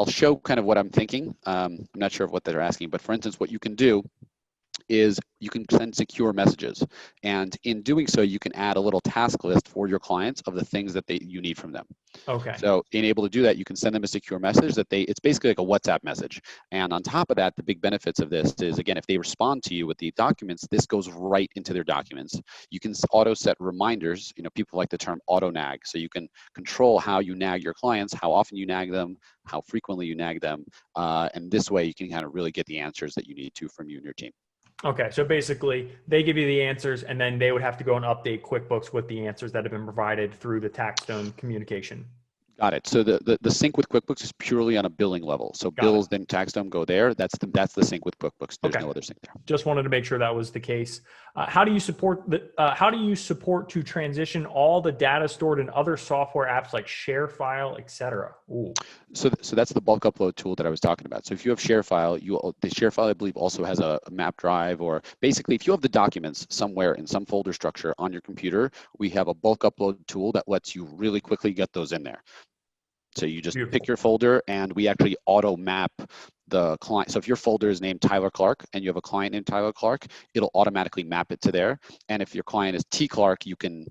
show kind of what I'm thinking. I'm not sure of what they're asking, but for instance, what you can do is you can send secure messages. And in doing so, you can add a little task list for your clients of the things that you need from them. Okay. So being able to do that, you can send them a secure message it's basically like a WhatsApp message. And on top of that, the big benefits of this is, again, if they respond to you with the documents, this goes right into their documents. You can auto set reminders. People like the term auto nag. So you can control how you nag your clients, how often you nag them, how frequently you nag them. And this way you can kind of really get the answers that you need to from you and your team. Okay, so basically they give you the answers and then they would have to go and update QuickBooks with the answers that have been provided through the TaxDome communication. Got it. So the sync with QuickBooks is purely on a billing level. So bills, then TaxDome go there. That's the sync with QuickBooks. There's no other sync there. Just wanted to make sure that was the case. How do you support to transition all the data stored in other software apps like ShareFile, etc.? So that's the bulk upload tool that I was talking about. So if you have ShareFile, the ShareFile I believe also has a map drive, or basically if you have the documents somewhere in some folder structure on your computer, we have a bulk upload tool that lets you really quickly get those in there. So you just pick your folder, and we actually auto map the client. So if your folder is named Tyler Clark and you have a client named Tyler Clark, it'll automatically map it to there. And if your client is T Clark, you can,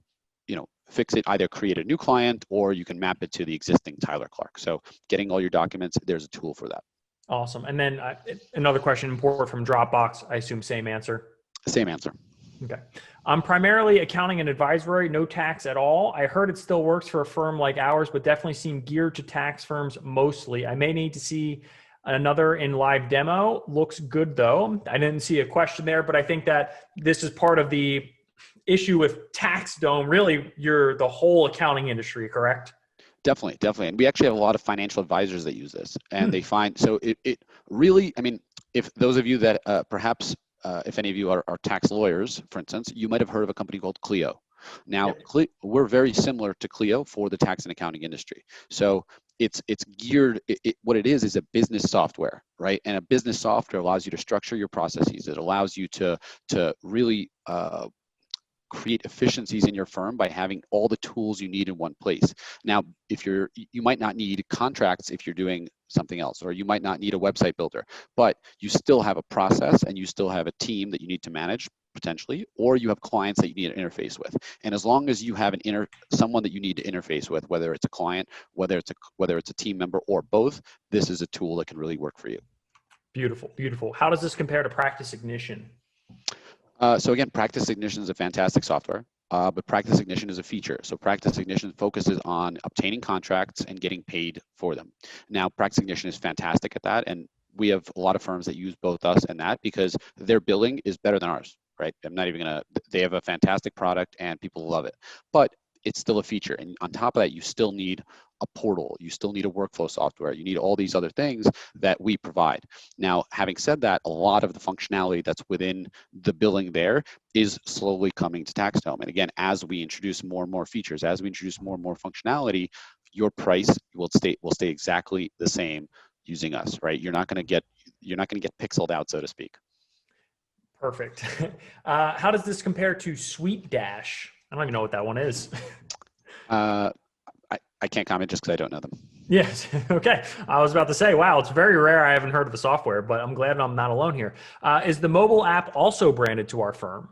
fix it, either create a new client or you can map it to the existing Tyler Clark. So getting all your documents, there's a tool for that. Awesome. And then another question, import from Dropbox. I assume same answer. Same answer. Okay. I'm primarily accounting and advisory, no tax at all. I heard it still works for a firm like ours, but definitely seem geared to tax firms mostly. I may need to see another in live demo. Looks good though. I didn't see a question there, but I think that this is part of the issue with TaxDome. Really, you're the whole accounting industry, correct? Definitely. And we actually have a lot of financial advisors that use this, and they find, so it really, if those of you that perhaps if any of you are tax lawyers, for instance, you might have heard of a company called Clio. Now, Yep. we're very similar to Clio for the tax and accounting industry. So it's geared, what it is a business software, right? And a business software allows you to structure your processes. It allows you to really create efficiencies in your firm by having all the tools you need in one place. Now, if you might not need contracts if you're doing something else, or you might not need a website builder, but you still have a process and you still have a team that you need to manage potentially, or you have clients that you need to interface with. And as long as you have someone that you need to interface with, whether it's a client, whether it's a team member, or both, this is a tool that can really work for you. Beautiful, beautiful. How does this compare to Practice Ignition? So again, Practice Ignition is a fantastic software, but Practice Ignition is a feature. So Practice Ignition focuses on obtaining contracts and getting paid for them. Now, Practice Ignition is fantastic at that, and we have a lot of firms that use both us and that because their billing is better than ours, right? I'm not even they have a fantastic product and people love it, but it's still a feature. And on top of that, you still need a portal, you still need a workflow software, you need all these other things that we provide. Now, having said that, a lot of the functionality that's within the billing there is slowly coming to TaxDome. And again, as we introduce more and more features, as we introduce more and more functionality, your price will stay exactly the same using us, right? You're not going to get pixeled out, so to speak. Perfect. How does this compare to Sweet Dash? I don't even know what that one is. I can't comment just because I don't know them. Yes. Okay. I was about to say, wow, it's very rare. I haven't heard of the software, but I'm glad I'm not alone here. Is the mobile app also branded to our firm?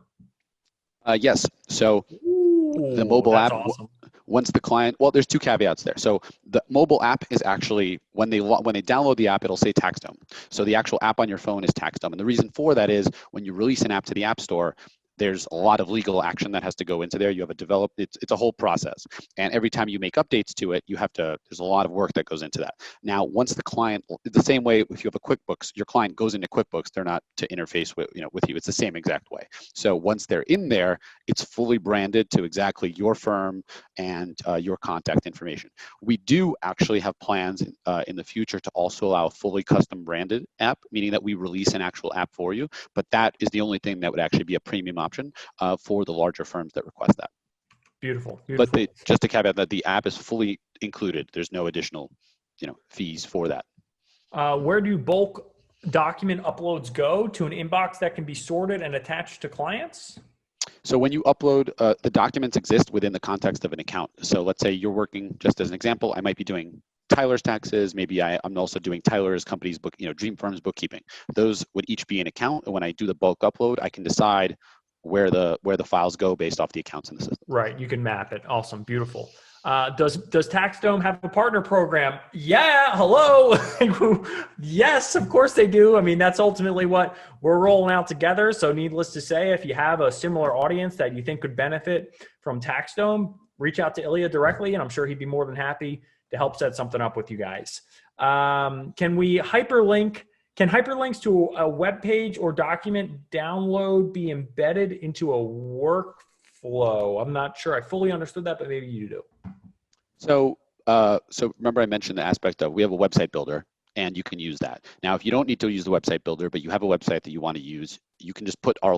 Yes. So Ooh, the mobile that's app, awesome. once the client, well, there's two caveats there. So the mobile app is actually, when they download the app, it'll say TaxDome. So the actual app on your phone is TaxDome. And the reason for that is when you release an app to the App Store, there's a lot of legal action that has to go into there. You have it's a whole process. And every time you make updates to it, there's a lot of work that goes into that. Now, once the client, the same way if you have a QuickBooks, your client goes into QuickBooks, they're not to interface with you. It's the same exact way. So once they're in there, it's fully branded to exactly your firm and your contact information. We do actually have plans in the future to also allow a fully custom branded app, meaning that we release an actual app for you, but that is the only thing that would actually be a premium option for the larger firms that request that. Beautiful. Beautiful. But just to caveat that the app is fully included. There's no additional, fees for that. Where do bulk document uploads go to an inbox that can be sorted and attached to clients? So when you upload, the documents exist within the context of an account. So let's say you're working, just as an example, I might be doing Tyler's taxes. Maybe I'm also doing Tyler's company's book, Dream Firm's bookkeeping. Those would each be an account. And when I do the bulk upload, I can decide where the files go based off the accounts in the system. Right. You can map it. Awesome. Beautiful. Does TaxDome have a partner program? Yeah. Hello. Yes, of course they do. I mean, that's ultimately what we're rolling out together. So needless to say, if you have a similar audience that you think could benefit from TaxDome, reach out to Ilya directly, and I'm sure he'd be more than happy to help set something up with you guys. Can hyperlinks to a web page or document download be embedded into a workflow? I'm not sure I fully understood that, but maybe you do. So remember I mentioned the aspect of we have a website builder and you can use that. Now, if you don't need to use the website builder, but you have a website that you want to use, you can just put our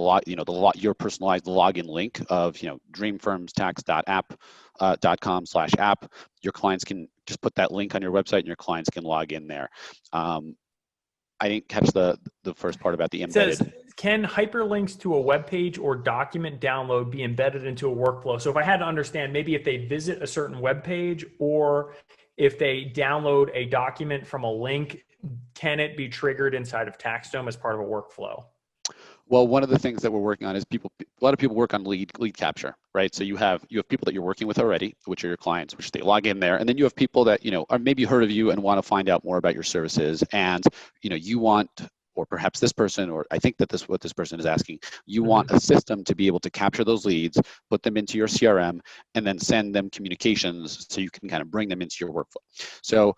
your personalized login link of, dreamfirmstax.com/app. Your clients can just put that link on your website and your clients can log in there. I didn't catch the first part about the embedded. It says, can hyperlinks to a web page or document download be embedded into a workflow? So if I had to understand, maybe if they visit a certain web page or if they download a document from a link, can it be triggered inside of TaxDome as part of a workflow? Well, one of the things that we're working on is a lot of people work on lead capture, right? So you have people that you're working with already, which are your clients, which they log in there. And then you have people that, are maybe heard of you and want to find out more about your services. And, you want, or perhaps this person, or I think that what this person is asking, you want a system to be able to capture those leads, put them into your CRM, and then send them communications so you can kind of bring them into your workflow. So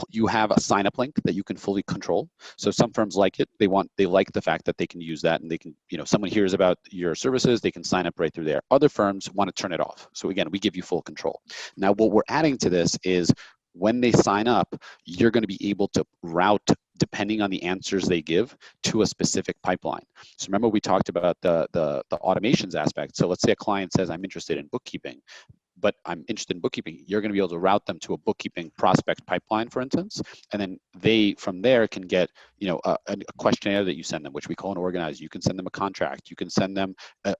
you have a sign-up link that you can fully control. So some firms like it. They like the fact that they can use that and they can, someone hears about your services, they can sign up right through there. Other firms want to turn it off. So again, we give you full control. Now, what we're adding to this is when they sign up, you're going to be able to route, depending on the answers they give, to a specific pipeline. So remember, we talked about the automations aspect. So let's say a client says, I'm interested in bookkeeping, but I'm interested in bookkeeping. You're going to be able to route them to a bookkeeping prospect pipeline, for instance, and then they, from there, can get, you know, a questionnaire that you send them, which we call an organize. You can send them a contract. You can send them,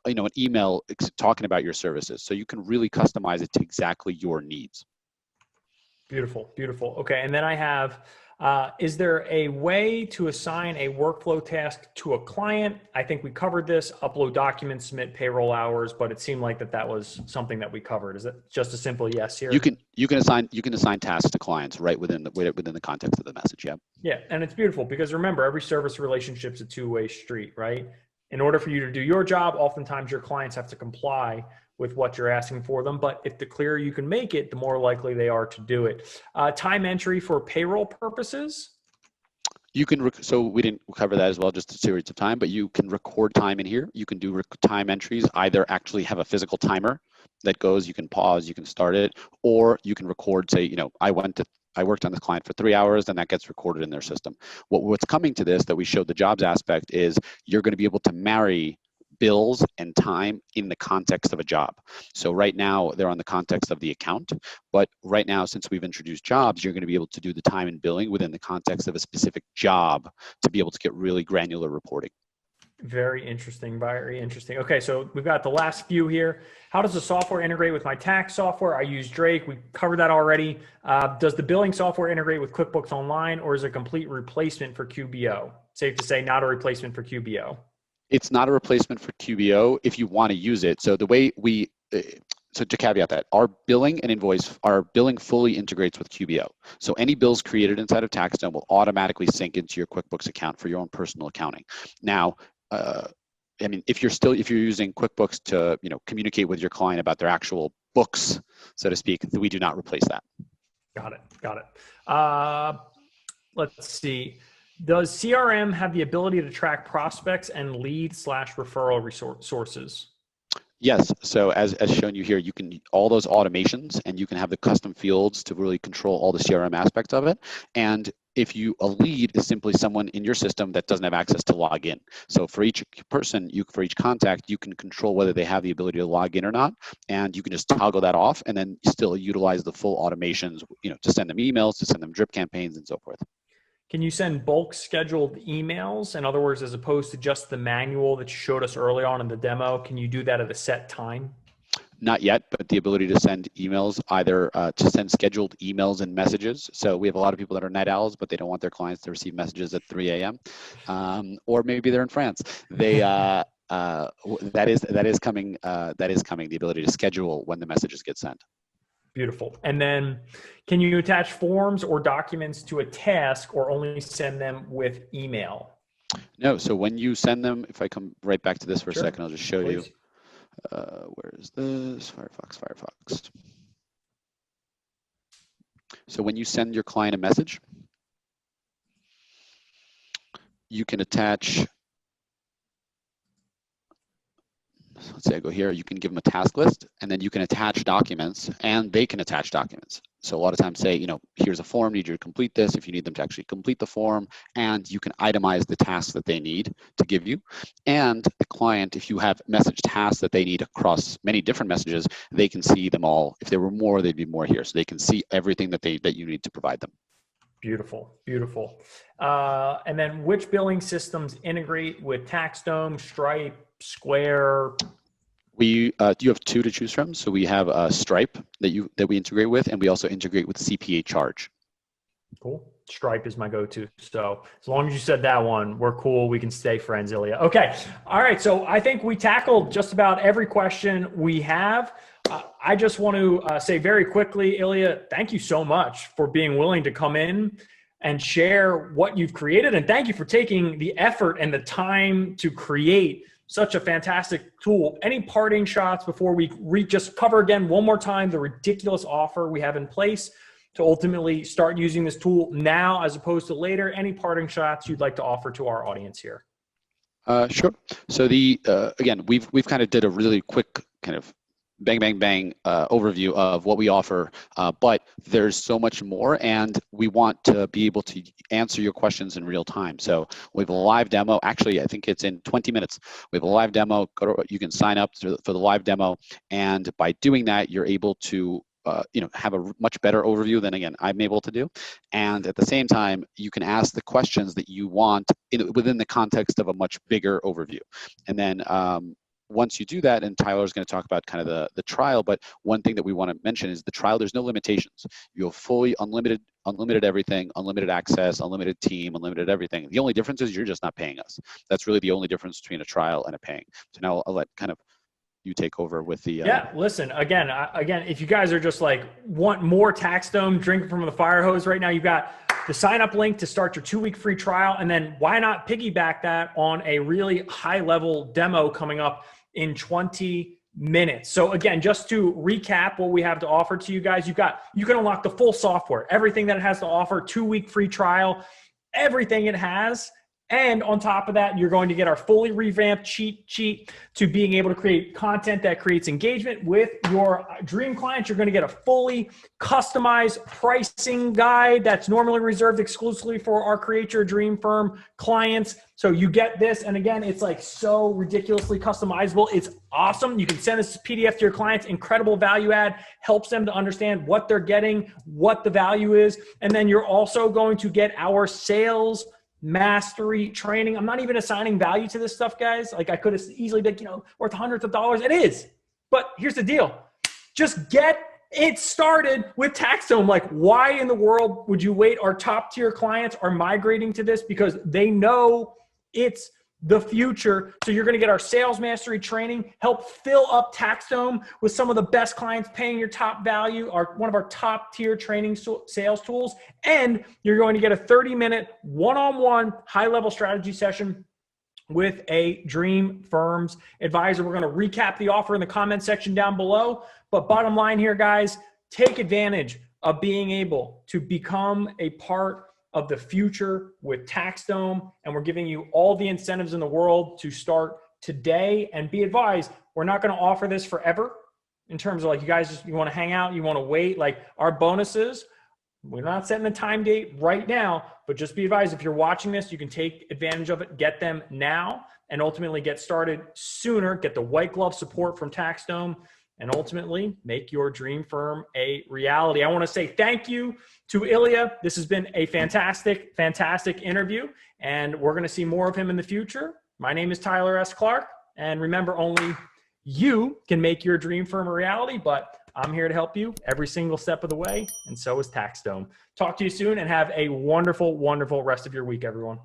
you know, an email talking about your services. So you can really customize it to exactly your needs. Beautiful, beautiful. Okay, and then I have, is there a way to assign a workflow task to a client? I think we covered this, upload documents, submit payroll hours, but it seemed like that was something that we covered. Is it just a simple yes here? You can assign tasks to clients right within the context of the message. Yeah. Yeah, and it's beautiful because remember, every service relationship's a two-way street, right? In order for you to do your job, oftentimes your clients have to comply with what you're asking for them. But if the clearer you can make it, the more likely they are to do it. Time entry for payroll purposes. You can, so we didn't cover that as well, just a series of time, but you can record time in here. You can do time entries, either actually have a physical timer that goes, you can pause, you can start it, or you can record, say, you know, I worked on this client for 3 hours, and that gets recorded in their system. What's coming to this that we showed the jobs aspect is you're going to be able to marry bills and time in the context of a job. So right now they're on the context of the account, but right now, since we've introduced jobs, you're going to be able to do the time and billing within the context of a specific job to be able to get really granular reporting. Very interesting, very interesting. Okay, so we've got the last few here. How does the software integrate with my tax software? I use Drake. We covered that already. Does the billing software integrate with QuickBooks Online, or is it a complete replacement for QBO? Safe to say, not a replacement for QBO. It's not a replacement for QBO if you want to use it. So the way so to caveat that, our billing and invoice, our billing fully integrates with QBO. So any bills created inside of TaxDome will automatically sync into your QuickBooks account for your own personal accounting. Now, I mean, if you're using QuickBooks to, you know, communicate with your client about their actual books, so to speak, we do not replace that. Got it. Let's see. Does CRM have the ability to track prospects and lead/referral sources? Yes. So as shown you here, you can all those automations, and you can have the custom fields to really control all the CRM aspects of it. And if a lead is simply someone in your system that doesn't have access to log in. So for each person, for each contact, you can control whether they have the ability to log in or not, and you can just toggle that off, and then still utilize the full automations, you know, to send them emails, to send them drip campaigns, and so forth. Can you send bulk scheduled emails? In other words, as opposed to just the manual that you showed us early on in the demo, can you do that at a set time? Not yet, but the ability to send emails, either to send scheduled emails and messages. So we have a lot of people that are night owls, but they don't want their clients to receive messages at 3 a.m. Or maybe they're in France. They that is coming. The ability to schedule when the messages get sent. Beautiful. And then can you attach forms or documents to a task, or only send them with email? No. So when you send them, if I come right back to this for a second, I'll just show you. Where is this? Firefox. So when you send your client a message, you can attach, let's say I go here, you can give them a task list, and then you can attach documents, and they can attach documents. So a lot of times say, you know, here's a form, need you to complete this, if you need them to actually complete the form, and you can itemize the tasks that they need to give you. And the client, if you have message tasks that they need across many different messages, they can see them all. If there were more, they'd be more here. So they can see everything that you need to provide them. Beautiful, beautiful. And then which billing systems integrate with TaxDome, Stripe, Square? You have two to choose from. So we have Stripe that we integrate with, and we also integrate with CPA Charge. Cool. Stripe is my go-to. So as long as you said that one, we're cool. We can stay friends, Ilya. Okay. All right. So I think we tackled just about every question we have. I just want to say very quickly, Ilya, thank you so much for being willing to come in and share what you've created. And thank you for taking the effort and the time to create such a fantastic tool. Any parting shots before we just cover again one more time the ridiculous offer we have in place to ultimately start using this tool now as opposed to later? Any parting shots you'd like to offer to our audience here? Sure. So again, we've kind of did a really quick kind of bang, bang, bang overview of what we offer, but there's so much more, and we want to be able to answer your questions in real time. So we have a live demo. Actually, I think it's in 20 minutes. We have a live demo. You can sign up for the live demo, and by doing that, you're able to have a much better overview than, again, I'm able to do. And at the same time, you can ask the questions that you want within the context of a much bigger overview. And then once you do that, and Tyler's going to talk about kind of the trial, but one thing that we want to mention is the trial, there's no limitations. You have fully unlimited everything, unlimited access, unlimited team, unlimited everything. The only difference is you're just not paying us. That's really the only difference between a trial and a paying. So now I'll let kind of you take over with the yeah, listen, again, if you guys are just like want more TaxDome, drinking from the fire hose right now, you've got the sign up link to start your 2-week free trial. And then why not piggyback that on a really high level demo coming up in 20 minutes. So again, just to recap what we have to offer to you guys, you can unlock the full software, everything that it has to offer, 2-week free trial, everything it has. And on top of that, you're going to get our fully revamped cheat sheet to being able to create content that creates engagement with your dream clients. You're going to get a fully customized pricing guide that's normally reserved exclusively for our Create Your Dream Firm clients. So you get this. And again, it's like so ridiculously customizable. It's awesome. You can send this PDF to your clients. Incredible value add, helps them to understand what they're getting, what the value is. And then you're also going to get our sales mastery training. I'm not even assigning value to this stuff, guys. Like I could have easily been, worth hundreds of dollars. It is. But here's the deal. Just get it started with TaxDome. Like, why in the world would you wait? Our top tier clients are migrating to this because they know it's the future. So you're going to get our sales mastery training, help fill up TaxDome with some of the best clients paying your top value, one of our top tier training sales tools. And you're going to get a 30-minute one-on-one high-level strategy session with a Dream Firms advisor. We're going to recap the offer in the comment section down below. But bottom line here, guys, take advantage of being able to become a part of the future with TaxDome. And we're giving you all the incentives in the world to start today. And be advised, we're not going to offer this forever in terms of like, you guys, you want to hang out, you want to wait. Like our bonuses, we're not setting the time date right now, but just be advised, if you're watching this, you can take advantage of it, get them now, and ultimately get started sooner, get the white glove support from TaxDome, and ultimately make your dream firm a reality. I want to say thank you to Ilya. This has been a fantastic, fantastic interview, and we're going to see more of him in the future. My name is Tyler S. Clark, and remember, only you can make your dream firm a reality, but I'm here to help you every single step of the way, and so is TaxDome. Talk to you soon, and have a wonderful, wonderful rest of your week, everyone.